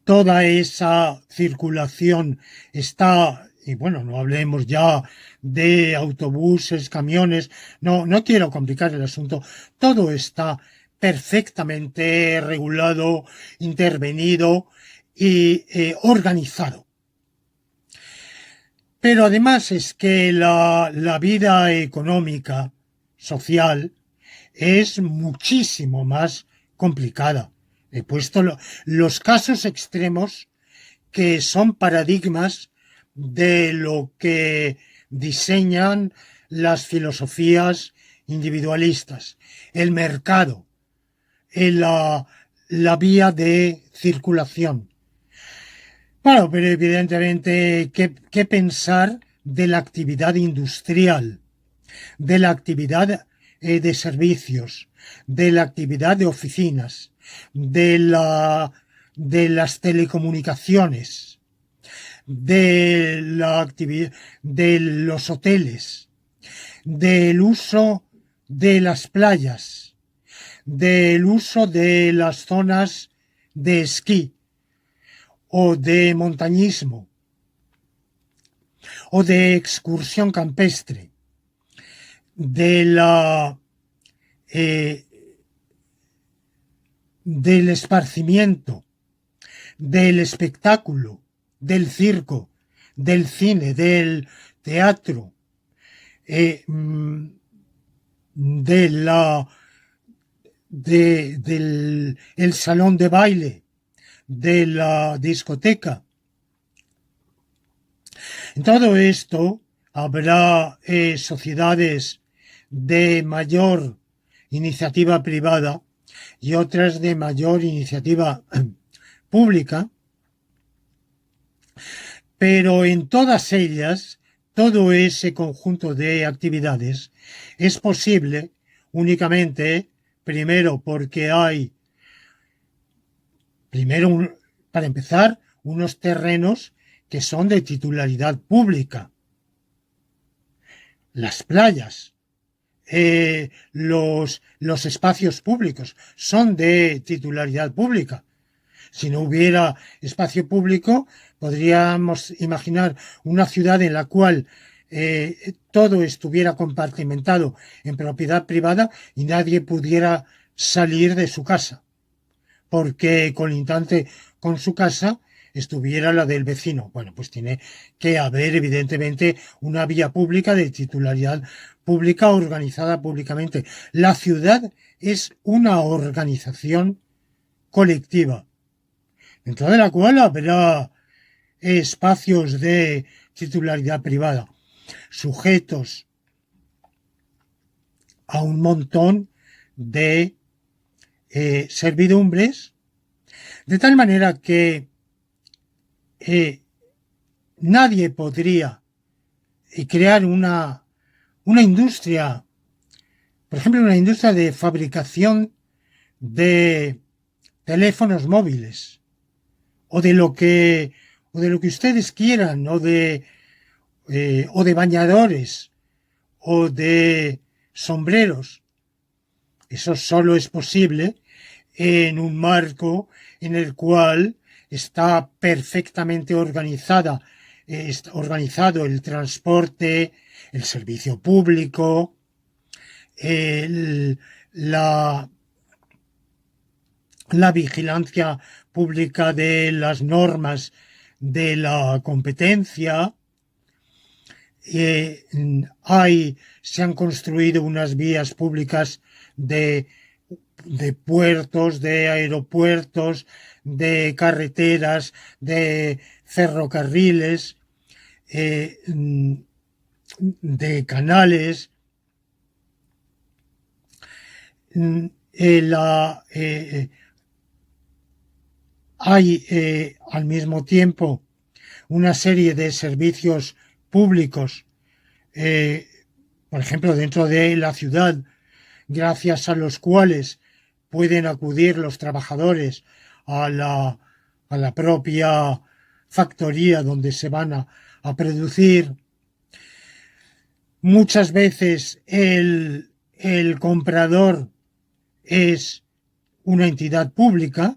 toda esa circulación está, y bueno, no hablemos ya de autobuses, camiones, no quiero complicar el asunto, todo está perfectamente regulado, intervenido y organizado. Pero además es que la vida económica, social, es muchísimo más complicada. He puesto los casos extremos que son paradigmas de lo que diseñan las filosofías individualistas. El mercado, la vía de circulación. Bueno, pero evidentemente, ¿qué pensar de la actividad industrial, de la actividad de servicios, de la actividad de oficinas, de las telecomunicaciones, de la actividad de los hoteles, del uso de las playas, del uso de las zonas de esquí o de montañismo o de excursión campestre, de la del esparcimiento, del espectáculo, del circo, del cine, del teatro, de la del el salón de baile, de la discoteca. En todo esto habrá sociedades de mayor iniciativa privada y otras de mayor iniciativa pública, pero en todas ellas, todo ese conjunto de actividades es posible únicamente, primero porque hay, para empezar, unos terrenos que son de titularidad pública. Las playas, los espacios públicos son de titularidad pública. Si no hubiera espacio público, podríamos imaginar una ciudad en la cual todo estuviera compartimentado en propiedad privada y nadie pudiera salir de su casa, porque colindante con su casa estuviera la del vecino. Bueno, pues tiene que haber evidentemente una vía pública de titularidad pública organizada públicamente. La ciudad es una organización colectiva, dentro de la cual habrá espacios de titularidad privada, sujetos a un montón de servidumbres, de tal manera que nadie podría crear una industria, por ejemplo, una industria de fabricación de teléfonos móviles o de lo que ustedes quieran, o de bañadores o de sombreros. Eso solo es posible en un marco en el cual está perfectamente organizado el transporte, el servicio público, la vigilancia pública de las normas de la competencia. Se han construido unas vías públicas de puertos, de aeropuertos, de carreteras, de ferrocarriles, de canales. Hay al mismo tiempo una serie de servicios públicos, por ejemplo, dentro de la ciudad, gracias a los cuales pueden acudir los trabajadores a la propia factoría donde se van a producir. Muchas veces el comprador es una entidad pública,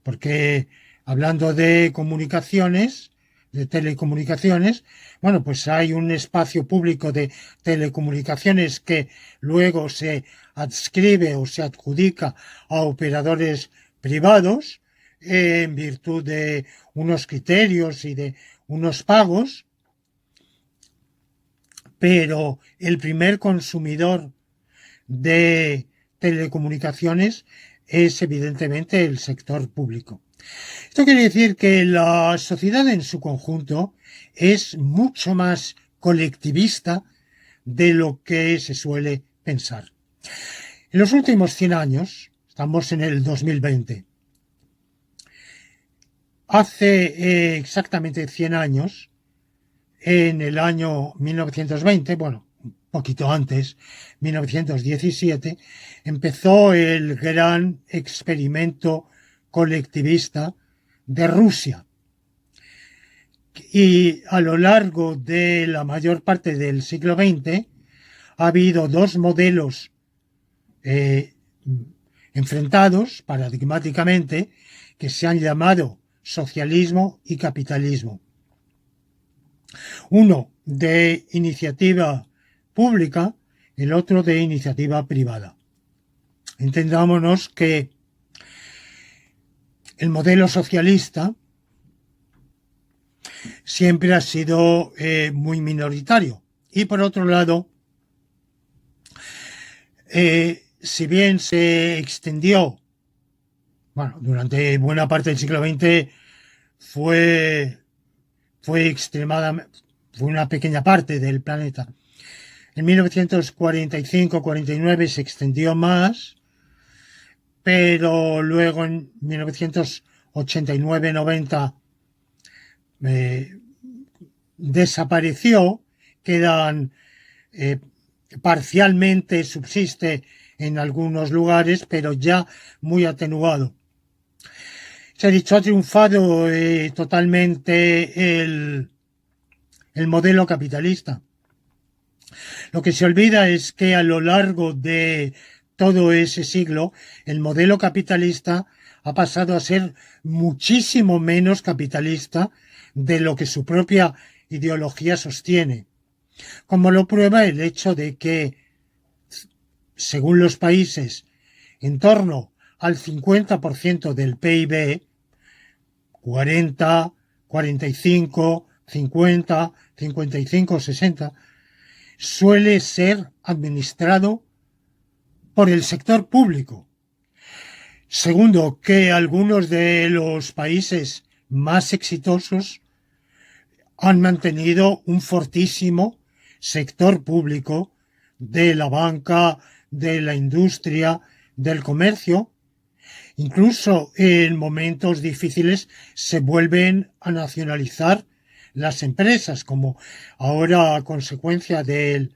porque hablando de comunicaciones, de telecomunicaciones, bueno, pues hay un espacio público de telecomunicaciones que luego se adscribe o se adjudica a operadores privados en virtud de unos criterios y de unos pagos, pero el primer consumidor de telecomunicaciones es evidentemente el sector público. Esto quiere decir que la sociedad en su conjunto es mucho más colectivista de lo que se suele pensar. En los últimos 100 años, estamos en el 2020, hace exactamente 100 años, en el año 1920, bueno, un poquito antes, 1917, empezó el gran experimento colectivista de Rusia. Y a lo largo de la mayor parte del siglo XX ha habido dos modelos enfrentados paradigmáticamente que se han llamado socialismo y capitalismo. Uno de iniciativa pública, el otro de iniciativa privada. Entendámonos que el modelo socialista siempre ha sido muy minoritario. Y por otro lado, si bien se extendió, bueno, durante buena parte del siglo XX fue extremadamente, fue una pequeña parte del planeta. En 1945-49 se extendió más, pero luego en 1989-90 desapareció, quedan parcialmente subsiste en algunos lugares, pero ya muy atenuado. Se ha dicho, ha triunfado totalmente el modelo capitalista. Lo que se olvida es que a lo largo de todo ese siglo, el modelo capitalista ha pasado a ser muchísimo menos capitalista de lo que su propia ideología sostiene. Como lo prueba el hecho de que, según los países, en torno al 50% del PIB, 40, 45, 50, 55, 60, suele ser administrado por el sector público. Segundo, que algunos de los países más exitosos han mantenido un fortísimo sector público de la banca, de la industria, del comercio. Incluso en momentos difíciles se vuelven a nacionalizar las empresas, como ahora a consecuencia de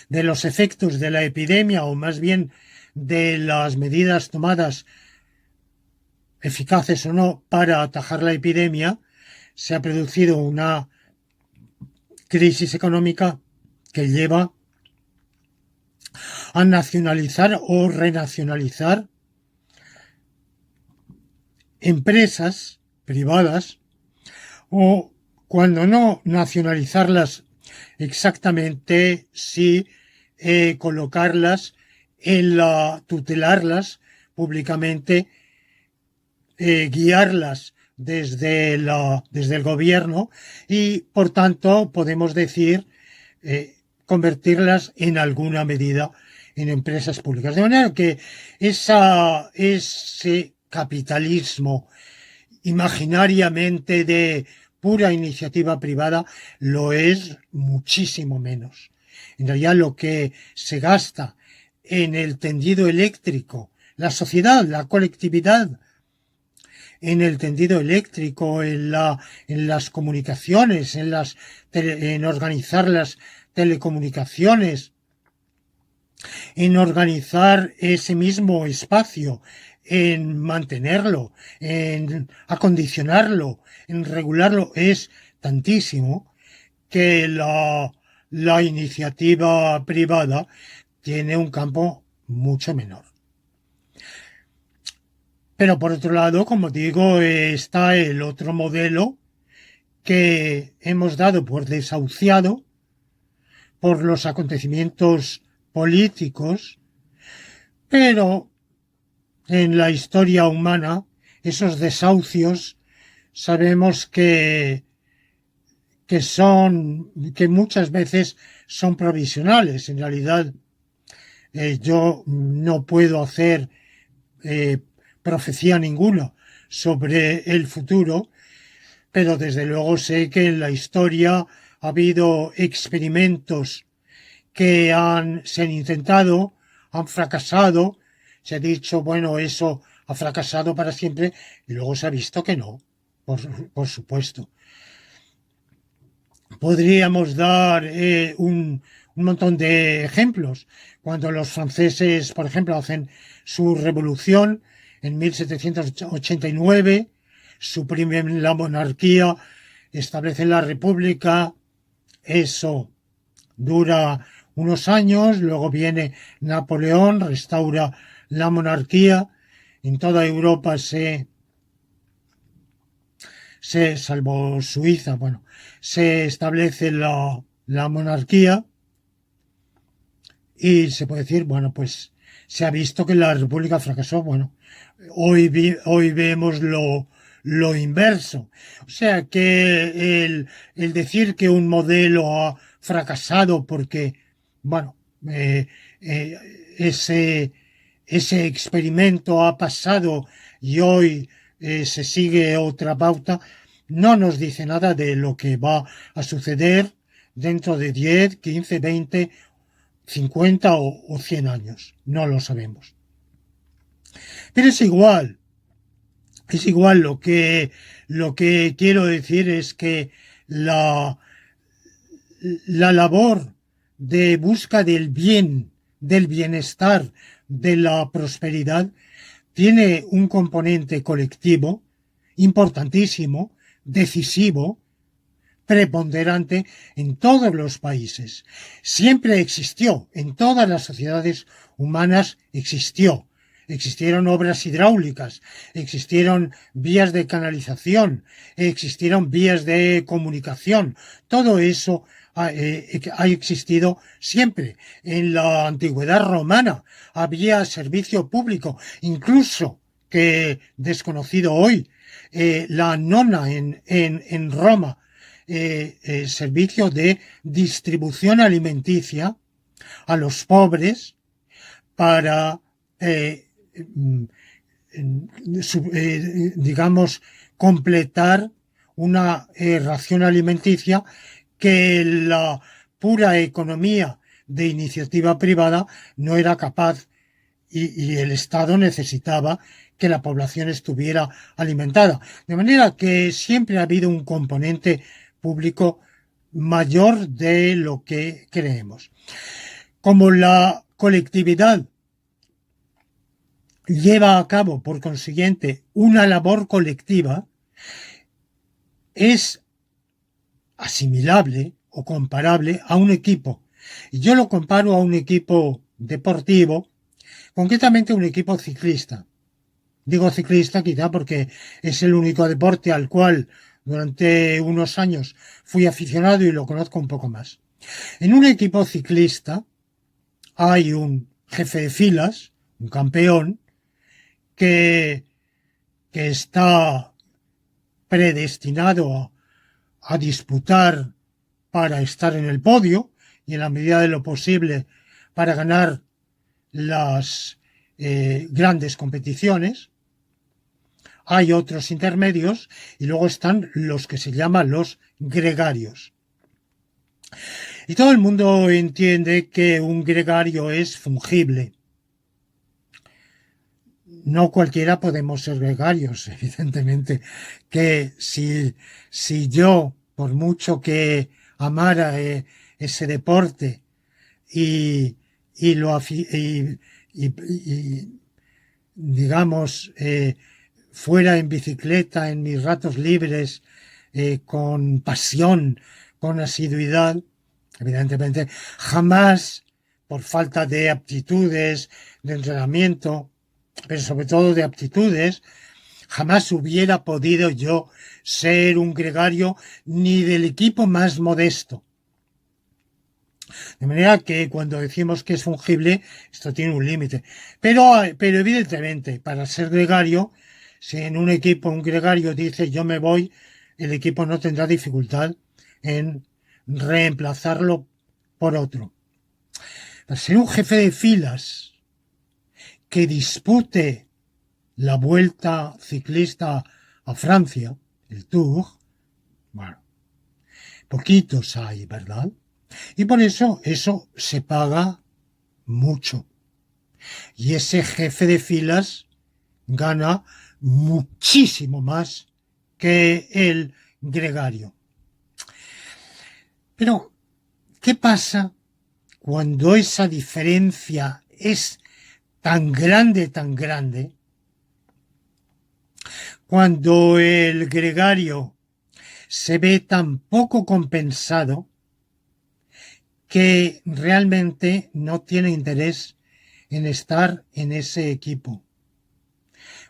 los efectos de la epidemia, o más bien de las medidas tomadas, eficaces o no, para atajar la epidemia, se ha producido una crisis económica que lleva a nacionalizar o renacionalizar empresas privadas, o cuando no nacionalizarlas exactamente, sí colocarlas tutelarlas públicamente, guiarlas desde el gobierno y, por tanto, podemos decir, convertirlas en alguna medida en empresas públicas. De manera que ese capitalismo imaginariamente de pura iniciativa privada lo es muchísimo menos. En realidad, lo que se gasta en el tendido eléctrico, la sociedad, la colectividad, en el tendido eléctrico, en las comunicaciones, en organizar las telecomunicaciones, en organizar ese mismo espacio, en mantenerlo, en acondicionarlo, en regularlo, es tantísimo que la iniciativa privada tiene un campo mucho menor. Pero por otro lado, como digo, está el otro modelo que hemos dado por desahuciado por los acontecimientos políticos, pero en la historia humana esos desahucios sabemos que muchas veces son provisionales. En realidad, yo no puedo hacer profecía ninguna sobre el futuro, pero desde luego sé que en la historia ha habido experimentos que se han intentado, han fracasado, se ha dicho, bueno, eso ha fracasado para siempre, y luego se ha visto que no, por supuesto. Podríamos dar un montón de ejemplos. Cuando los franceses, por ejemplo, hacen su revolución en 1789, suprimen la monarquía, establecen la república, eso dura unos años, luego viene Napoleón, restaura la monarquía, en toda Europa salvo Suiza, bueno, se establece la monarquía y se puede decir, bueno, pues se ha visto que la República fracasó. Bueno, hoy vemos lo inverso. O sea que el decir que un modelo ha fracasado porque, bueno, eh, eh, ese, ese experimento ha pasado y hoy se sigue otra pauta, no nos dice nada de lo que va a suceder dentro de 10, 15, 20, 50 o 100 años. No lo sabemos. Pero es igual lo que quiero decir es que la, la labor de busca del bien, del bienestar, de la prosperidad, tiene un componente colectivo importantísimo, decisivo, preponderante en todos los países. Siempre existió, en todas las sociedades humanas existió. Existieron obras hidráulicas, existieron vías de canalización, existieron vías de comunicación. Todo eso ha existido siempre. En la antigüedad romana había servicio público, incluso que desconocido hoy, la nona en Roma, servicio de distribución alimenticia a los pobres para, digamos, completar una ración alimenticia que la pura economía de iniciativa privada no era capaz y el Estado necesitaba que la población estuviera alimentada. De manera que siempre ha habido un componente público mayor de lo que creemos. Como la colectividad lleva a cabo, por consiguiente, una labor colectiva, es asimilable o comparable a un equipo. Y yo lo comparo a un equipo deportivo, concretamente un equipo ciclista. Digo ciclista quizá porque es el único deporte al cual durante unos años fui aficionado y lo conozco un poco más. En un equipo ciclista hay un jefe de filas, un campeón, que está predestinado a disputar para estar en el podio y en la medida de lo posible para ganar las grandes competiciones. Hay otros intermedios y luego están los que se llaman los gregarios. Y todo el mundo entiende que un gregario es fungible. No cualquiera podemos ser gregarios, evidentemente, que si yo, por mucho que amara ese deporte y lo y, digamos fuera en bicicleta en mis ratos libres con pasión, con asiduidad, evidentemente jamás por falta de aptitudes, de entrenamiento, pero sobre todo de aptitudes, jamás hubiera podido yo ser un gregario ni del equipo más modesto. De manera que cuando decimos que es fungible, esto tiene un límite. Pero evidentemente, para ser gregario, si en un equipo un gregario dice yo me voy, el equipo no tendrá dificultad en reemplazarlo por otro. Para ser un jefe de filas que dispute la vuelta ciclista a Francia, el Tour, bueno, poquitos hay, ¿verdad? Y por eso se paga mucho. Y ese jefe de filas gana muchísimo más que el gregario. Pero, ¿qué pasa cuando esa diferencia es tan grande, cuando el gregario se ve tan poco compensado que realmente no tiene interés en estar en ese equipo.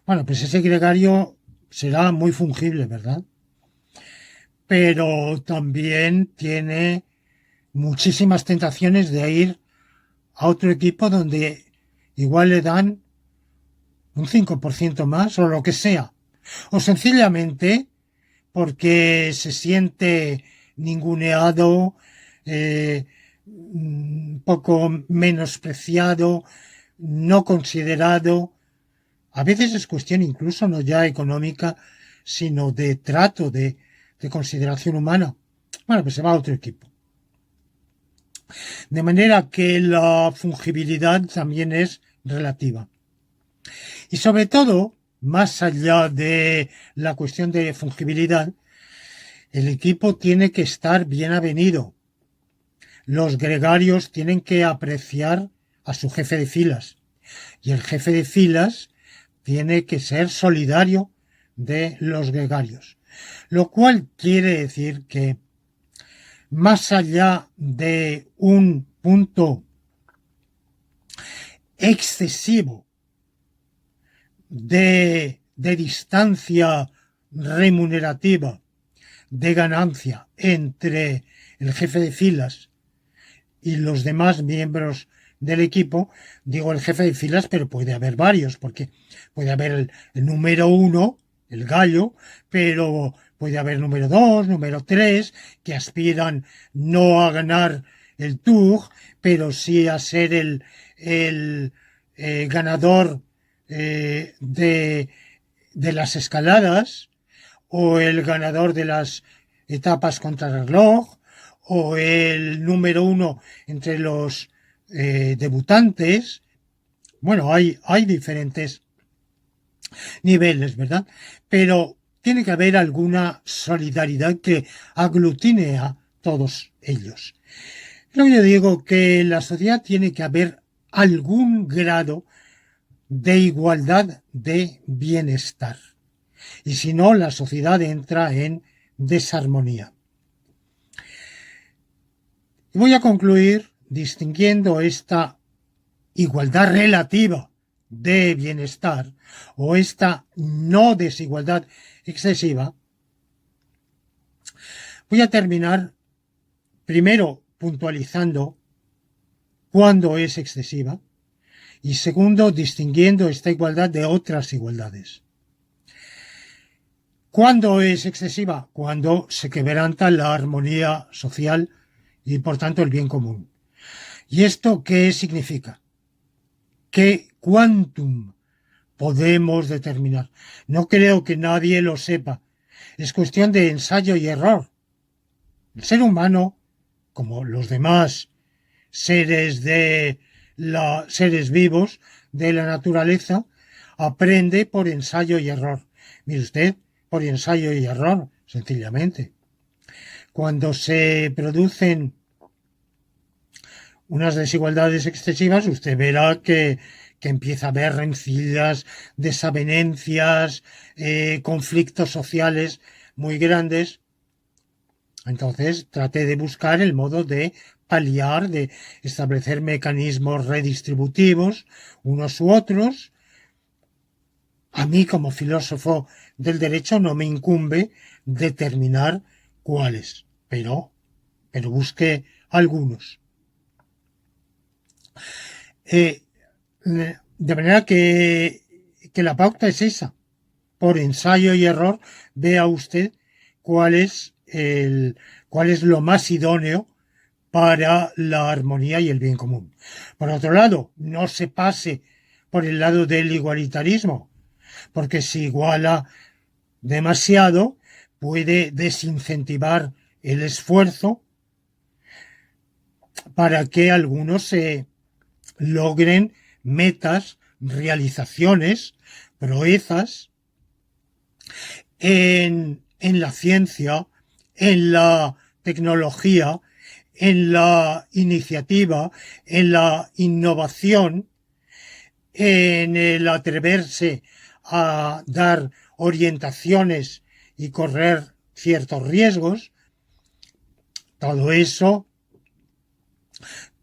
Bueno, pues ese gregario será muy fungible, ¿verdad? Pero también tiene muchísimas tentaciones de ir a otro equipo donde igual le dan un 5% más o lo que sea. O sencillamente porque se siente ninguneado, un poco menospreciado, no considerado. A veces es cuestión incluso no ya económica, sino de trato, de consideración humana. Bueno, pues se va a otro equipo. De manera que la fungibilidad también es relativa. Y sobre todo, más allá de la cuestión de fungibilidad, el equipo tiene que estar bien avenido. Los gregarios tienen que apreciar a su jefe de filas. Y el jefe de filas tiene que ser solidario de los gregarios. Lo cual quiere decir que más allá de un punto excesivo de distancia remunerativa, de ganancia entre el jefe de filas y los demás miembros del equipo, digo el jefe de filas, pero puede haber varios, porque puede haber el número uno, el gallo, pero puede haber número dos, número tres, que aspiran no a ganar el Tour, pero sí a ser el ganador de las escaladas, o el ganador de las etapas contrarreloj, o el número uno entre los debutantes. Bueno, hay diferentes niveles, ¿verdad? Pero tiene que haber alguna solidaridad que aglutine a todos ellos. Luego yo digo que en la sociedad tiene que haber algún grado de igualdad de bienestar. Y si no, la sociedad entra en desarmonía. Y voy a concluir distinguiendo esta igualdad relativa de bienestar o esta no desigualdad excesiva. Voy a terminar primero puntualizando cuándo es excesiva y segundo distinguiendo esta igualdad de otras igualdades. ¿Cuándo es excesiva? Cuando se quebranta la armonía social y por tanto el bien común. ¿Y esto qué significa? ¿Qué quantum podemos determinar? No creo que nadie lo sepa. Es cuestión de ensayo y error. El ser humano, como los demás seres seres vivos de la naturaleza, aprende por ensayo y error. Mire usted, por ensayo y error, sencillamente. Cuando se producen unas desigualdades excesivas, usted verá que empieza a haber rencillas, desavenencias, conflictos sociales muy grandes. Entonces trate de buscar el modo de paliar, de establecer mecanismos redistributivos, unos u otros. A mí, como filósofo del derecho, no me incumbe determinar cuáles, pero busque algunos. De manera que la pauta es esa. Por ensayo y error, vea usted cuál es lo más idóneo para la armonía y el bien común. Por otro lado, no se pase por el lado del igualitarismo, porque si iguala demasiado, puede desincentivar el esfuerzo para que algunos se logren metas, realizaciones, proezas en la ciencia, en la tecnología, en la iniciativa, en la innovación, en el atreverse a dar orientaciones y correr ciertos riesgos. Todo eso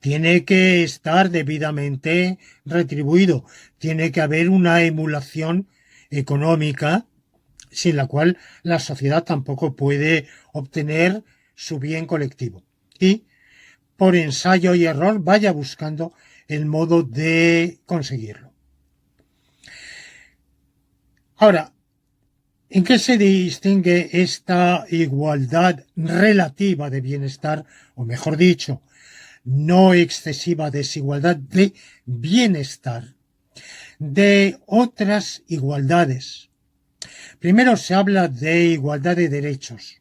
tiene que estar debidamente retribuido, tiene que haber una emulación económica sin la cual la sociedad tampoco puede obtener su bien colectivo. Y por ensayo y error vaya buscando el modo de conseguirlo. Ahora, ¿en qué se distingue esta igualdad relativa de bienestar, o mejor dicho, no excesiva desigualdad de bienestar, de otras igualdades? Primero se habla de igualdad de derechos.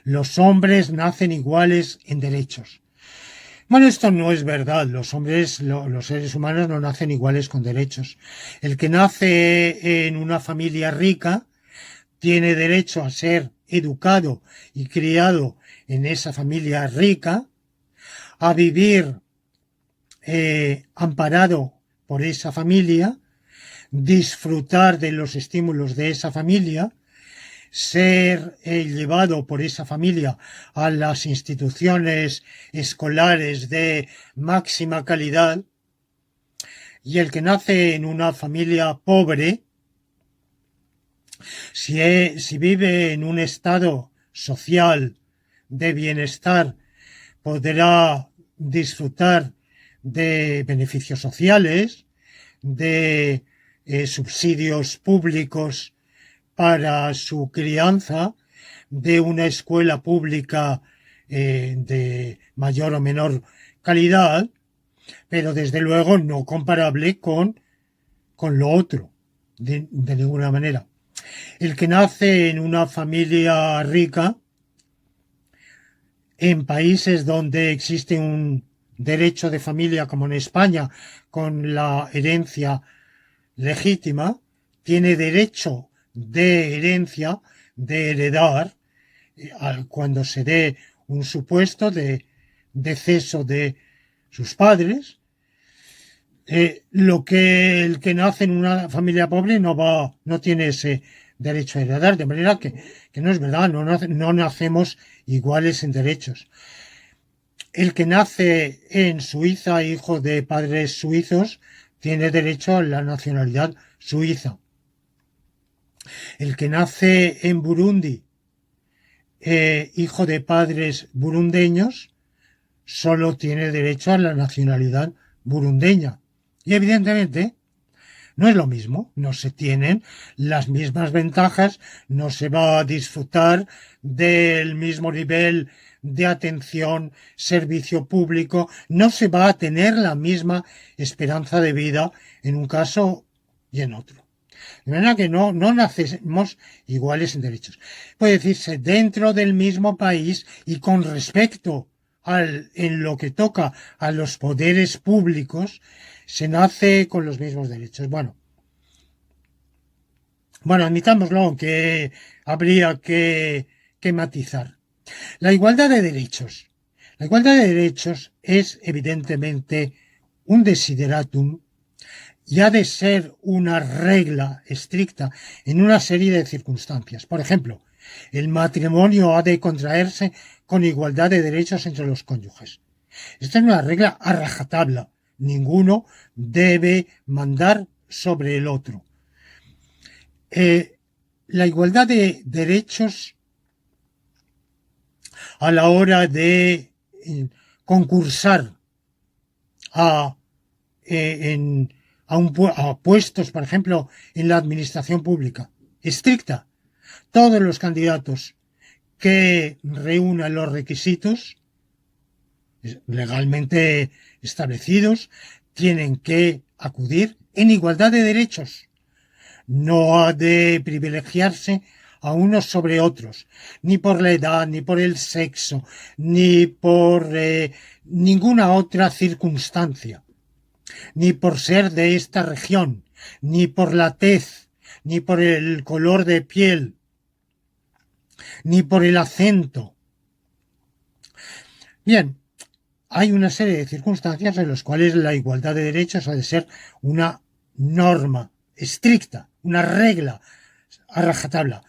Los hombres nacen iguales en derechos. Bueno, esto no es verdad. Los hombres, los seres humanos no nacen iguales con derechos. El que nace en una familia rica tiene derecho a ser educado y criado en esa familia rica, a vivir amparado por esa familia, disfrutar de los estímulos de esa familia, ser llevado por esa familia a las instituciones escolares de máxima calidad, y el que nace en una familia pobre, si vive en un estado social de bienestar, podrá disfrutar de beneficios sociales, de subsidios públicos para su crianza, de una escuela pública de mayor o menor calidad, pero desde luego no comparable con lo otro, de ninguna manera. El que nace en una familia rica, en países donde existe un derecho de familia como en España, con la herencia legítima, tiene derecho de herencia, de heredar, cuando se dé un supuesto de deceso de sus padres. Lo que el que nace en una familia pobre no tiene ese derecho a heredar, de manera que no es verdad, no nacemos iguales en derechos. El que nace en Suiza, hijo de padres suizos, tiene derecho a la nacionalidad suiza. El que nace en Burundi, hijo de padres burundeños, solo tiene derecho a la nacionalidad burundeña. Y evidentemente no es lo mismo, no se tienen las mismas ventajas, no se va a disfrutar del mismo nivel de atención, servicio público, no se va a tener la misma esperanza de vida en un caso y en otro. De manera que no nacemos iguales en derechos. Puede decirse dentro del mismo país y con respecto en lo que toca a los poderes públicos, se nace con los mismos derechos. Bueno, admitámoslo, que habría que matizar. La igualdad de derechos. La igualdad de derechos es evidentemente un desideratum y ha de ser una regla estricta en una serie de circunstancias. Por ejemplo, el matrimonio ha de contraerse con igualdad de derechos entre los cónyuges. Esta es una regla a rajatabla. Ninguno debe mandar sobre el otro. La igualdad de derechos a la hora de concursar a puestos, por ejemplo, en la administración pública. Estricta. Todos los candidatos que reúnan los requisitos legalmente establecidos tienen que acudir en igualdad de derechos. No ha de privilegiarse a unos sobre otros, ni por la edad, ni por el sexo, ni por ninguna otra circunstancia, ni por ser de esta región, ni por la tez, ni por el color de piel, ni por el acento. Bien, hay una serie de circunstancias en las cuales la igualdad de derechos ha de ser una norma estricta, una regla a rajatabla.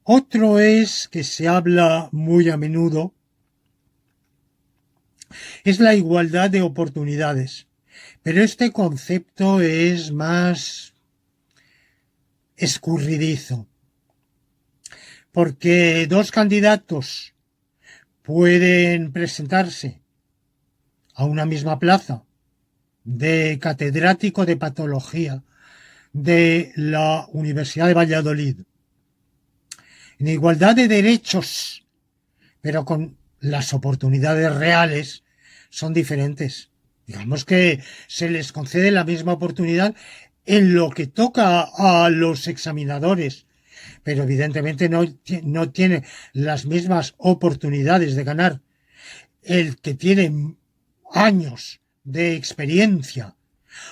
Otro es que se habla muy a menudo, es la igualdad de oportunidades. Pero este concepto es más escurridizo, porque dos candidatos pueden presentarse a una misma plaza de catedrático de patología de la Universidad de Valladolid, en igualdad de derechos, pero con las oportunidades reales son diferentes. Digamos que se les concede la misma oportunidad en lo que toca a los examinadores, pero evidentemente no tiene las mismas oportunidades de ganar el que tiene años de experiencia,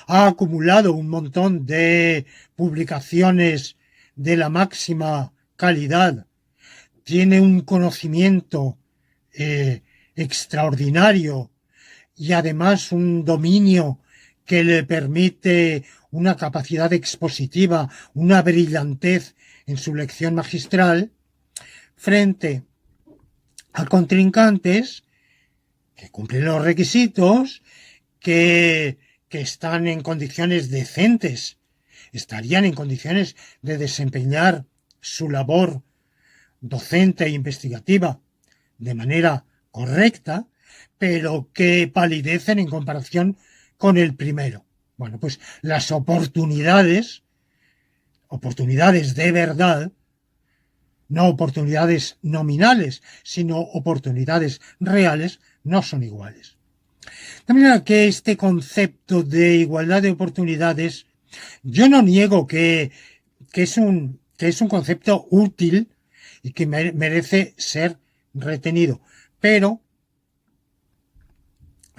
ha acumulado un montón de publicaciones de la máxima calidad, tiene un conocimiento extraordinario y además un dominio que le permite una capacidad expositiva, una brillantez en su lección magistral, frente a contrincantes que cumplen los requisitos, que están en condiciones decentes, estarían en condiciones de desempeñar su labor docente e investigativa de manera correcta, pero que palidecen en comparación con el primero. Bueno, pues las oportunidades de verdad, no oportunidades nominales, sino oportunidades reales, no son iguales. De manera que este concepto de igualdad de oportunidades, yo no niego que es un concepto útil y que merece ser retenido, pero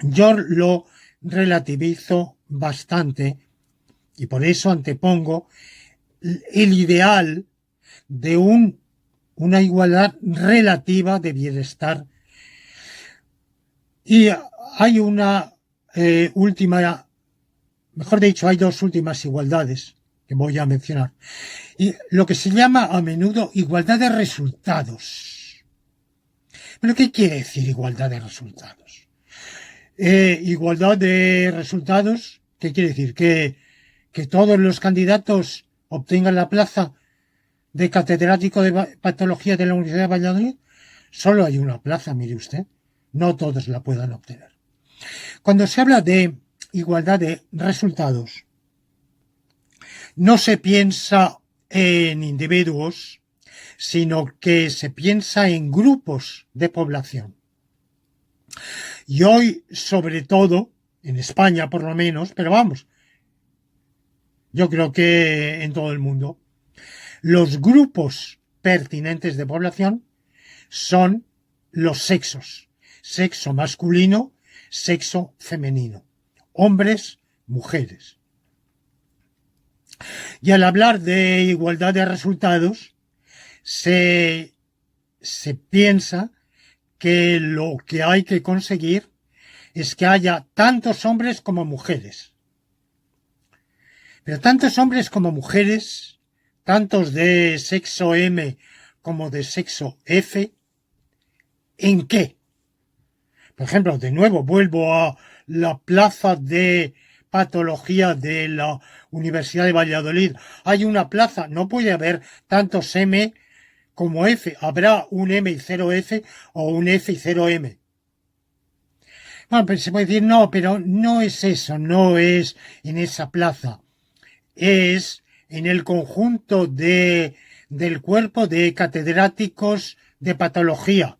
yo lo relativizo bastante y por eso antepongo el ideal de una igualdad relativa de bienestar. Y hay una última, mejor dicho, hay dos últimas igualdades que voy a mencionar. Y lo que se llama a menudo igualdad de resultados. ¿Pero qué quiere decir igualdad de resultados? Igualdad de resultados, ¿qué quiere decir? Que todos los candidatos obtengan la plaza de catedrático de patología de la Universidad de Valladolid. Solo hay una plaza, mire usted. No todos la puedan obtener. Cuando se habla de igualdad de resultados, no se piensa en individuos, sino que se piensa en grupos de población. Y hoy, sobre todo, en España por lo menos, pero vamos, yo creo que en todo el mundo, los grupos pertinentes de población son los sexos. Sexo masculino, sexo femenino. Hombres, mujeres. Y al hablar de igualdad de resultados, se piensa que lo que hay que conseguir es que haya tantos hombres como mujeres. Pero tantos hombres como mujeres, tantos de sexo M como de sexo F, ¿en qué? Por ejemplo, de nuevo, vuelvo a la plaza de patología de la Universidad de Valladolid. Hay una plaza, no puede haber tantos M como F. Habrá un M y 0F o un F y 0M. Bueno, pero se puede decir, no, pero no es eso, no es en esa plaza. Es en el conjunto del cuerpo de catedráticos de patología.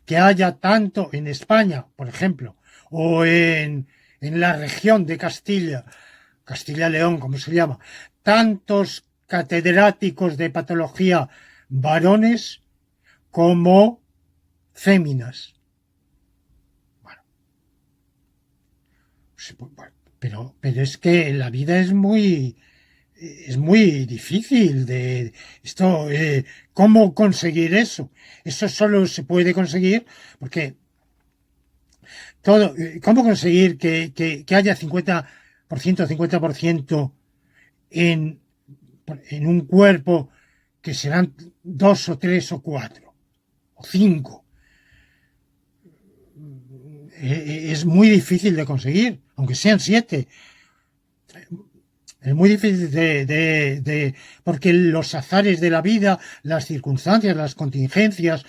Que haya tanto en España, por ejemplo, o en la región de Castilla-León, como se llama, tantos catedráticos de patología varones como féminas. Bueno, pero es que la vida es muy difícil de esto. ¿Cómo conseguir eso? Eso solo se puede conseguir porque ¿cómo conseguir que haya 50%, 50% en un cuerpo que serán 2 o 3 o 4 o 5. Es muy difícil de conseguir, aunque sean 7. Es muy difícil porque los azares de la vida, las circunstancias, las contingencias,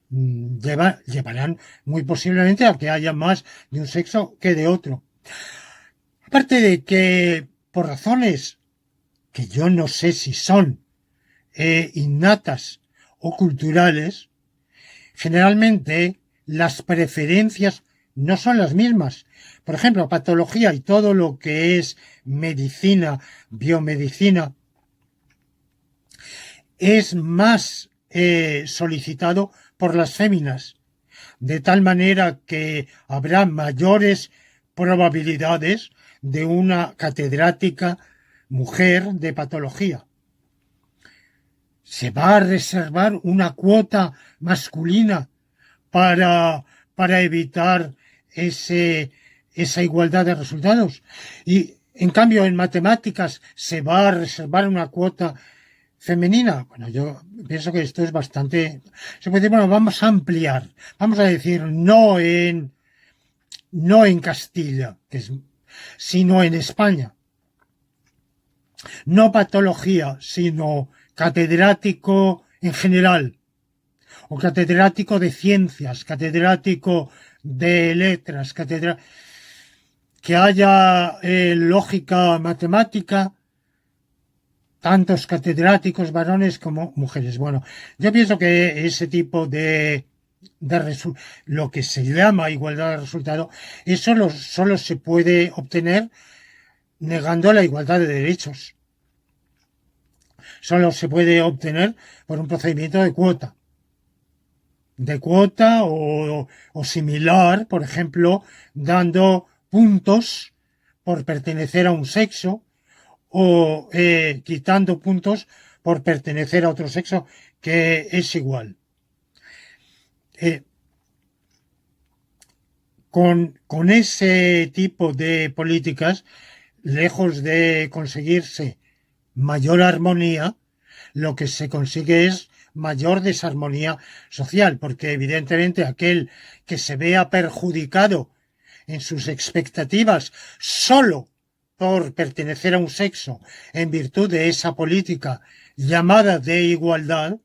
llevarán muy posiblemente a que haya más de un sexo que de otro. Aparte de que, por razones que yo no sé si son innatas o culturales, generalmente las preferencias no son las mismas. Por ejemplo, patología y todo lo que es medicina, biomedicina, es más solicitado por las féminas, de tal manera que habrá mayores probabilidades de una catedrática mujer de patología. ¿Se va a reservar una cuota masculina para evitar esa igualdad de resultados? Y en cambio en matemáticas se va a reservar una cuota femenina. Bueno, yo pienso que esto es bastante... Se puede decir, bueno, vamos a ampliar. Vamos a decir, no en Castilla, sino en España. No patología, sino catedrático en general, o catedrático de ciencias, catedrático de letras, que haya lógica matemática, tantos catedráticos varones como mujeres. Bueno, yo pienso que ese tipo de lo que se llama igualdad de resultado, eso solo se puede obtener negando la igualdad de derechos. Solo se puede obtener por un procedimiento de cuota. O similar, por ejemplo, dando puntos por pertenecer a un sexo o quitando puntos por pertenecer a otro sexo, que es igual. Con ese tipo de políticas, lejos de conseguirse mayor armonía, lo que se consigue es mayor desarmonía social, porque evidentemente aquel que se vea perjudicado en sus expectativas solo por pertenecer a un sexo en virtud de esa política llamada de igualdad,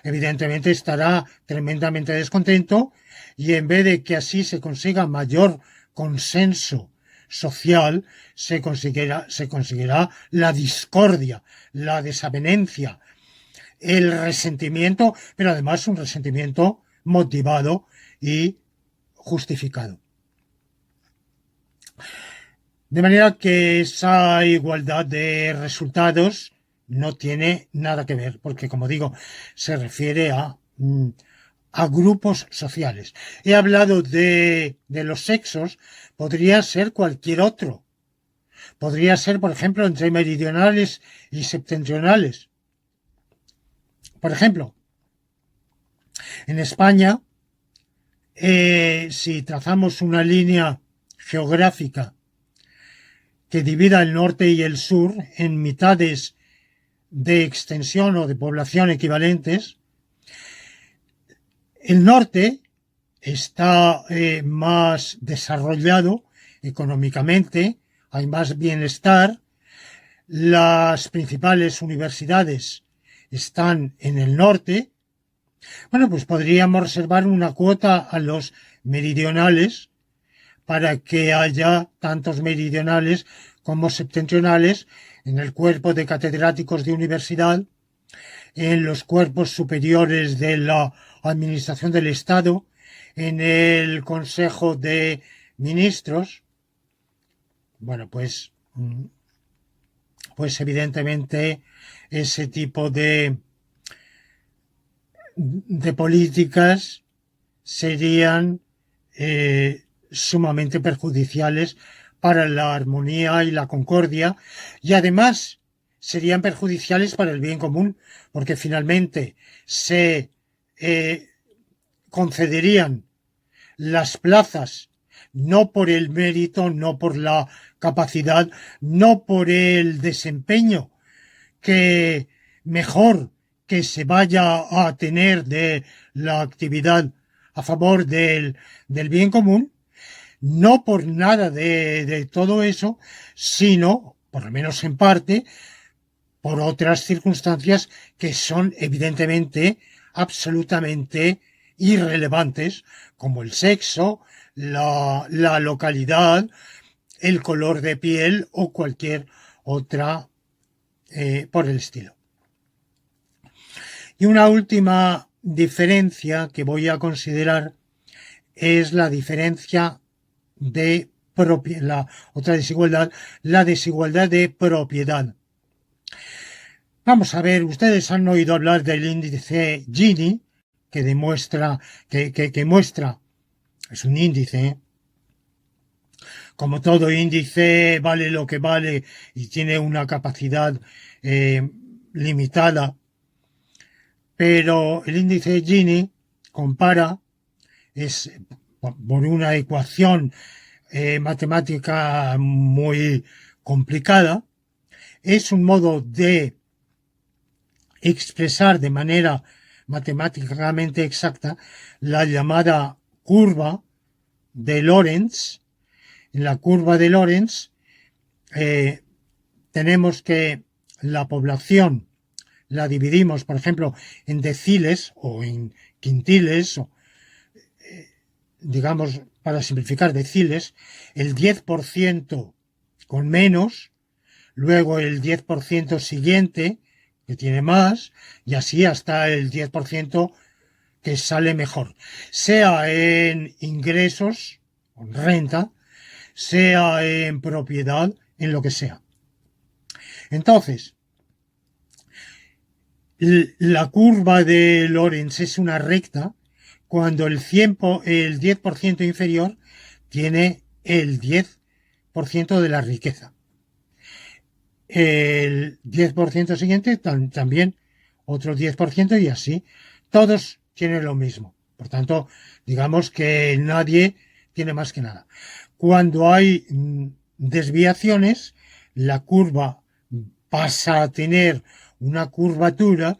evidentemente estará tremendamente descontento, y en vez de que así se consiga mayor consenso social, se conseguirá la discordia, la desavenencia, el resentimiento, pero además un resentimiento motivado y justificado. De manera que esa igualdad de resultados no tiene nada que ver, porque como digo, se refiere a grupos sociales. He hablado de los sexos, podría ser cualquier otro. Podría ser, por ejemplo, entre meridionales y septentrionales. Por ejemplo, en España, si trazamos una línea geográfica que divida el norte y el sur en mitades de extensión o de población equivalentes, el norte está más desarrollado económicamente, hay más bienestar, las principales universidades están en el norte. Bueno, pues podríamos reservar una cuota a los meridionales para que haya tantos meridionales como septentrionales en el cuerpo de catedráticos de universidad, en los cuerpos superiores de la Administración del Estado, en el Consejo de Ministros. Bueno, pues evidentemente ese tipo de políticas serían sumamente perjudiciales para la armonía y la concordia, y además serían perjudiciales para el bien común, porque finalmente se concederían las plazas no por el mérito, no por la capacidad, no por el desempeño que mejor que se vaya a tener de la actividad a favor del bien común, no por nada de todo eso, sino, por lo menos en parte, por otras circunstancias que son evidentemente absolutamente irrelevantes, como el sexo, la localidad, el color de piel o cualquier otra por el estilo. Y una última diferencia que voy a considerar es la diferencia de la otra desigualdad, la desigualdad de propiedad. Vamos a ver, ustedes han oído hablar del índice Gini, que demuestra, que muestra, es un índice, como todo índice vale lo que vale y tiene una capacidad limitada, pero el índice Gini compara, es por una ecuación matemática muy complicada, es un modo de expresar de manera matemáticamente exacta la llamada curva de Lorentz. En la curva de Lorentz tenemos que la población la dividimos, por ejemplo, en deciles o en quintiles, o, digamos, para simplificar, deciles, el 10% con menos, luego el 10% siguiente, que tiene más, y así hasta el 10% que sale mejor, sea en ingresos, en renta, sea en propiedad, en lo que sea. Entonces, la curva de Lorentz es una recta cuando el 10% inferior tiene el 10% de la riqueza. El 10% siguiente también otro 10% y así. Todos tienen lo mismo. Por tanto, digamos que nadie tiene más que nada. Cuando hay desviaciones, la curva pasa a tener una curvatura,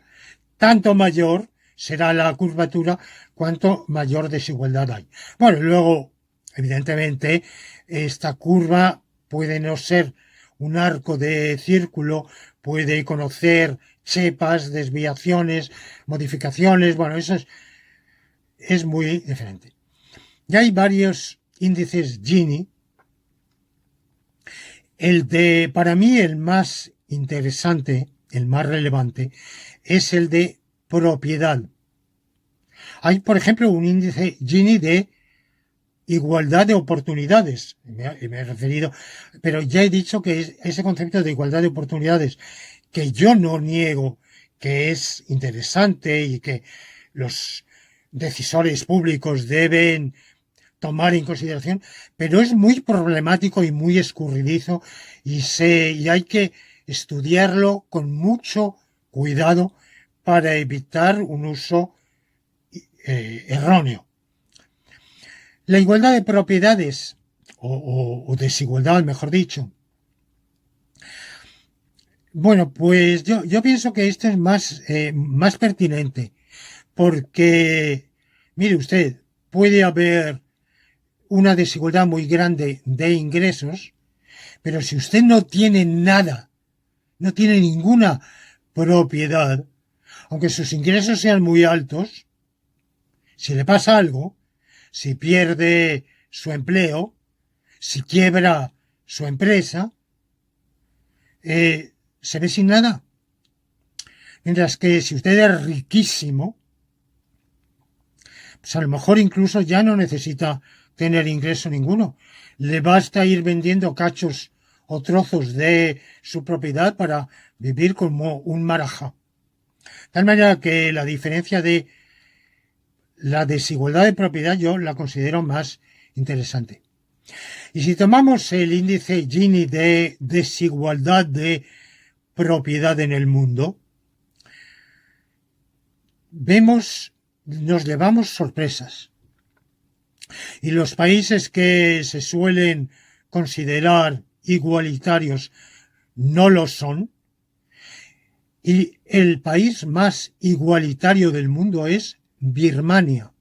tanto mayor será la curvatura cuanto mayor desigualdad hay. Bueno, luego, evidentemente, esta curva puede no ser un arco de círculo, puede conocer chepas, desviaciones, modificaciones, bueno, eso es muy diferente. Ya hay varios índices Gini. Para mí, el más interesante, el más relevante, es el de propiedad. Hay, por ejemplo, un índice Gini de igualdad de oportunidades. Me he referido, pero ya he dicho que ese concepto de igualdad de oportunidades, que yo no niego que es interesante y que los decisores públicos deben tomar en consideración, pero es muy problemático y muy escurridizo y hay que estudiarlo con mucho cuidado para evitar un uso erróneo. La igualdad de propiedades, o desigualdad, mejor dicho. Bueno, pues yo pienso que esto es más pertinente, porque, mire usted, puede haber una desigualdad muy grande de ingresos, pero si usted no tiene nada, no tiene ninguna propiedad, aunque sus ingresos sean muy altos, si le pasa algo, si pierde su empleo, si quiebra su empresa, se ve sin nada. Mientras que si usted es riquísimo, pues a lo mejor incluso ya no necesita tener ingreso ninguno. Le basta ir vendiendo cachos o trozos de su propiedad para vivir como un marajá. De tal manera que la diferencia de la desigualdad de propiedad yo la considero más interesante. Y si tomamos el índice Gini de desigualdad de propiedad en el mundo, nos llevamos sorpresas. Y los países que se suelen considerar igualitarios no lo son. Y el país más igualitario del mundo es Birmania.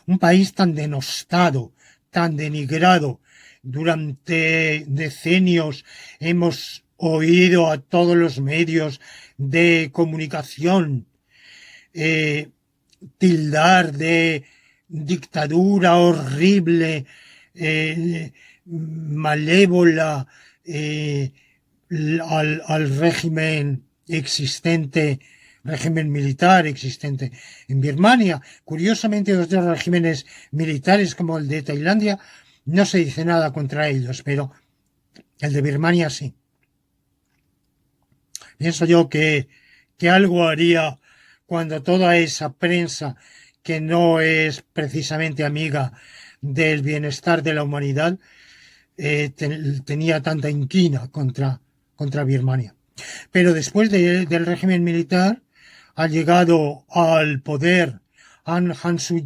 Un país tan denostado, tan denigrado. Durante decenios hemos oído a todos los medios de comunicación tildar de dictadura horrible, malévola, al régimen existente, régimen militar existente en Birmania. Curiosamente, otros regímenes militares como el de Tailandia no se dice nada contra ellos, pero el de Birmania sí. Pienso yo que algo haría cuando toda esa prensa que no es precisamente amiga del bienestar de la humanidad tenía tanta inquina contra Birmania. Pero después del régimen militar ha llegado al poder Aung San Suu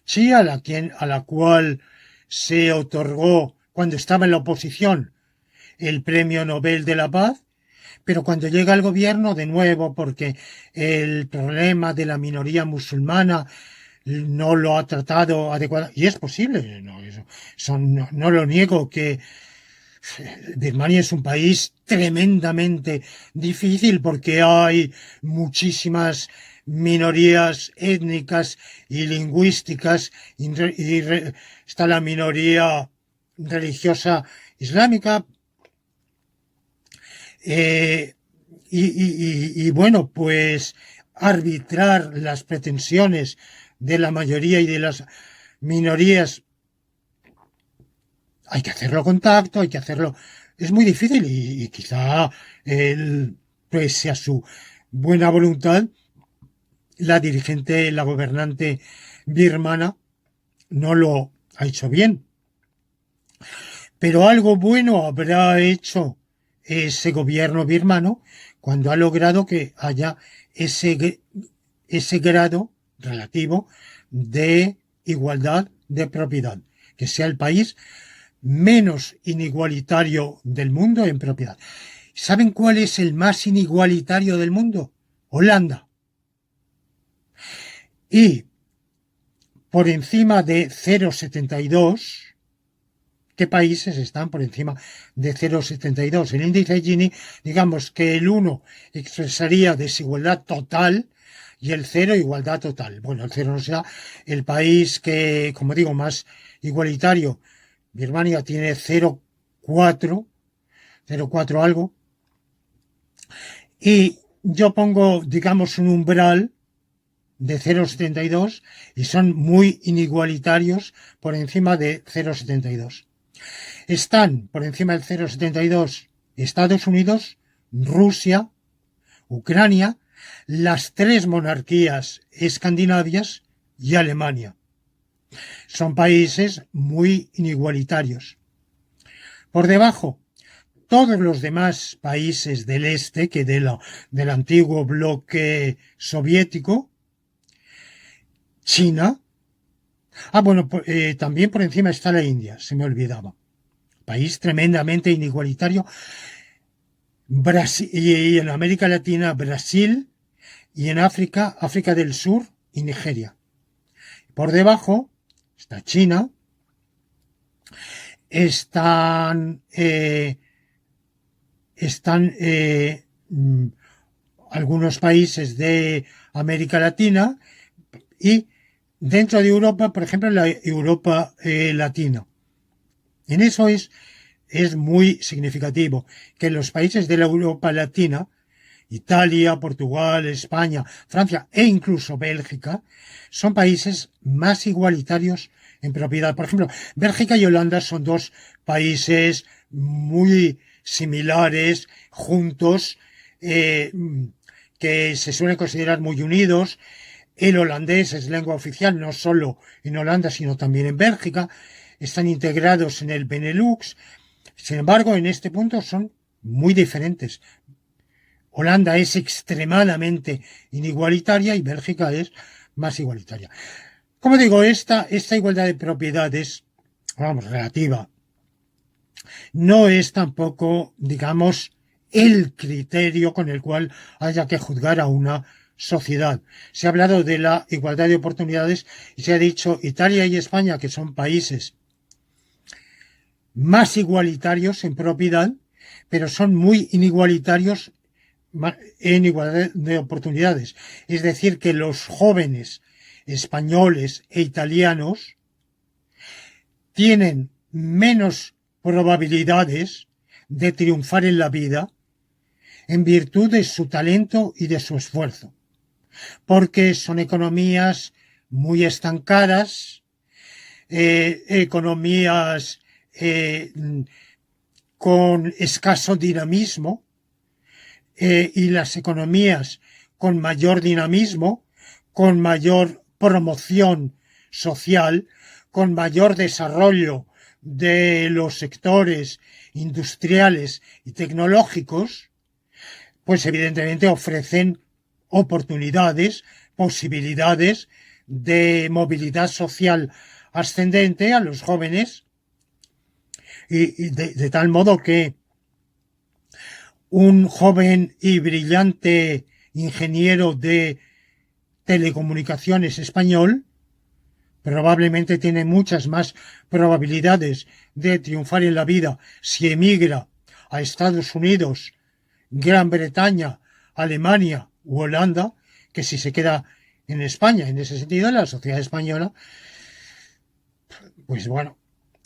Kyi, a la cual se otorgó cuando estaba en la oposición el Premio Nobel de la Paz, pero cuando llega al gobierno, de nuevo, porque el problema de la minoría musulmana no lo ha tratado adecuadamente, y es posible, no lo niego, que Birmania es un país tremendamente difícil porque hay muchísimas minorías étnicas y lingüísticas está la minoría religiosa islámica y bueno, pues arbitrar las pretensiones de la mayoría y de las minorías, hay que hacerlo con tacto, hay que hacerlo, es muy difícil y quizá pese a su buena voluntad, la gobernante birmana no lo ha hecho bien. Pero algo bueno habrá hecho ese gobierno birmano cuando ha logrado que haya ese grado relativo de igualdad de propiedad, que sea el país menos inigualitario del mundo en propiedad. ¿Saben cuál es el más inigualitario del mundo? Holanda. Y por encima de 0,72, ¿qué países están por encima de 0,72? El índice Gini, digamos que el 1 expresaría desigualdad total y el 0 igualdad total. Bueno, el 0 no será el país que, como digo, más igualitario. Birmania tiene 0,4 algo. Y yo pongo, digamos, un umbral de 0,72 y son muy inigualitarios por encima de 0,72. Están por encima del 0,72 Estados Unidos, Rusia, Ucrania, las 3 monarquías escandinavias y Alemania. Son países muy inigualitarios. Por debajo, todos los demás países del este, que del antiguo bloque soviético, China. Bueno, también por encima está la India, se me olvidaba. País tremendamente inigualitario. Brasil, y en América Latina, Brasil, y en África, África del Sur y Nigeria. Por debajo está China, están algunos países de América Latina y dentro de Europa, por ejemplo, la Europa latina. En eso es muy significativo que los países de la Europa latina, Italia, Portugal, España, Francia e incluso Bélgica, son países más igualitarios en propiedad. Por ejemplo, Bélgica y Holanda son 2 países muy similares, juntos, que se suelen considerar muy unidos. El holandés es lengua oficial no solo en Holanda, sino también en Bélgica. Están integrados en el Benelux. Sin embargo, en este punto son muy diferentes. Holanda es extremadamente inigualitaria y Bélgica es más igualitaria. Como digo, esta igualdad de propiedades, relativa, no es tampoco, digamos, el criterio con el cual haya que juzgar a una sociedad. Se ha hablado de la igualdad de oportunidades y se ha dicho Italia y España, que son países más igualitarios en propiedad, pero son muy inigualitarios en igualdad de oportunidades. Es decir, que los jóvenes españoles e italianos tienen menos probabilidades de triunfar en la vida en virtud de su talento y de su esfuerzo, porque son economías muy estancadas, economías con escaso dinamismo, y las economías con mayor dinamismo, con mayor promoción social, con mayor desarrollo de los sectores industriales y tecnológicos, pues evidentemente ofrecen oportunidades, posibilidades de movilidad social ascendente a los jóvenes, y de tal modo que un joven y brillante ingeniero de telecomunicaciones español probablemente tiene muchas más probabilidades de triunfar en la vida si emigra a Estados Unidos, Gran Bretaña, Alemania u Holanda, que si se queda en España. En ese sentido, la sociedad española, pues bueno,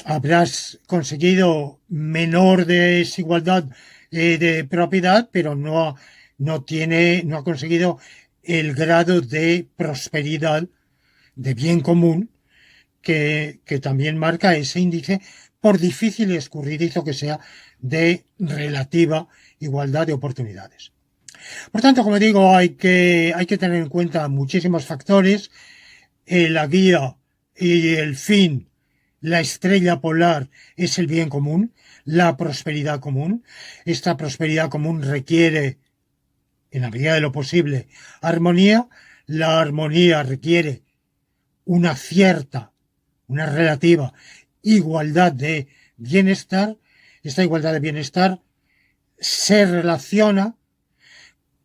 habrás conseguido menor desigualdad de propiedad, pero no ha conseguido el grado de prosperidad, de bien común, que también marca ese índice, por difícil y escurridizo que sea, de relativa igualdad de oportunidades. Por tanto, como digo, hay que tener en cuenta muchísimos factores. La guía y el fin, la estrella polar, es el bien común, la prosperidad común. Esta prosperidad común requiere, en la medida de lo posible, armonía. La armonía requiere una relativa igualdad de bienestar. Esta igualdad de bienestar se relaciona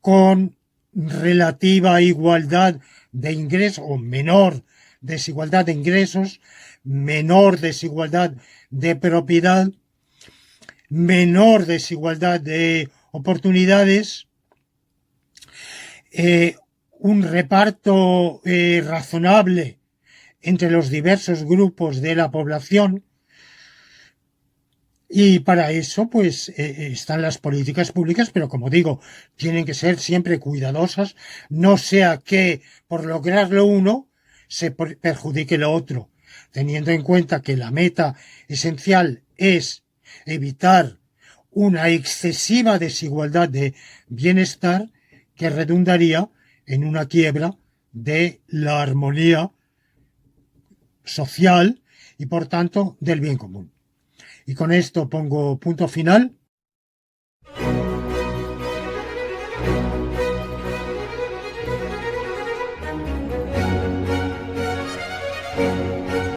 con relativa igualdad de ingresos, o menor desigualdad de ingresos, menor desigualdad de propiedad, menor desigualdad de oportunidades, un reparto razonable entre los diversos grupos de la población. Y para eso, pues, están las políticas públicas, pero como digo, tienen que ser siempre cuidadosas, no sea que por lograrlo uno se perjudique lo otro, teniendo en cuenta que la meta esencial es evitar una excesiva desigualdad de bienestar que redundaría en una quiebra de la armonía social y, por tanto, del bien común. Y con esto pongo punto final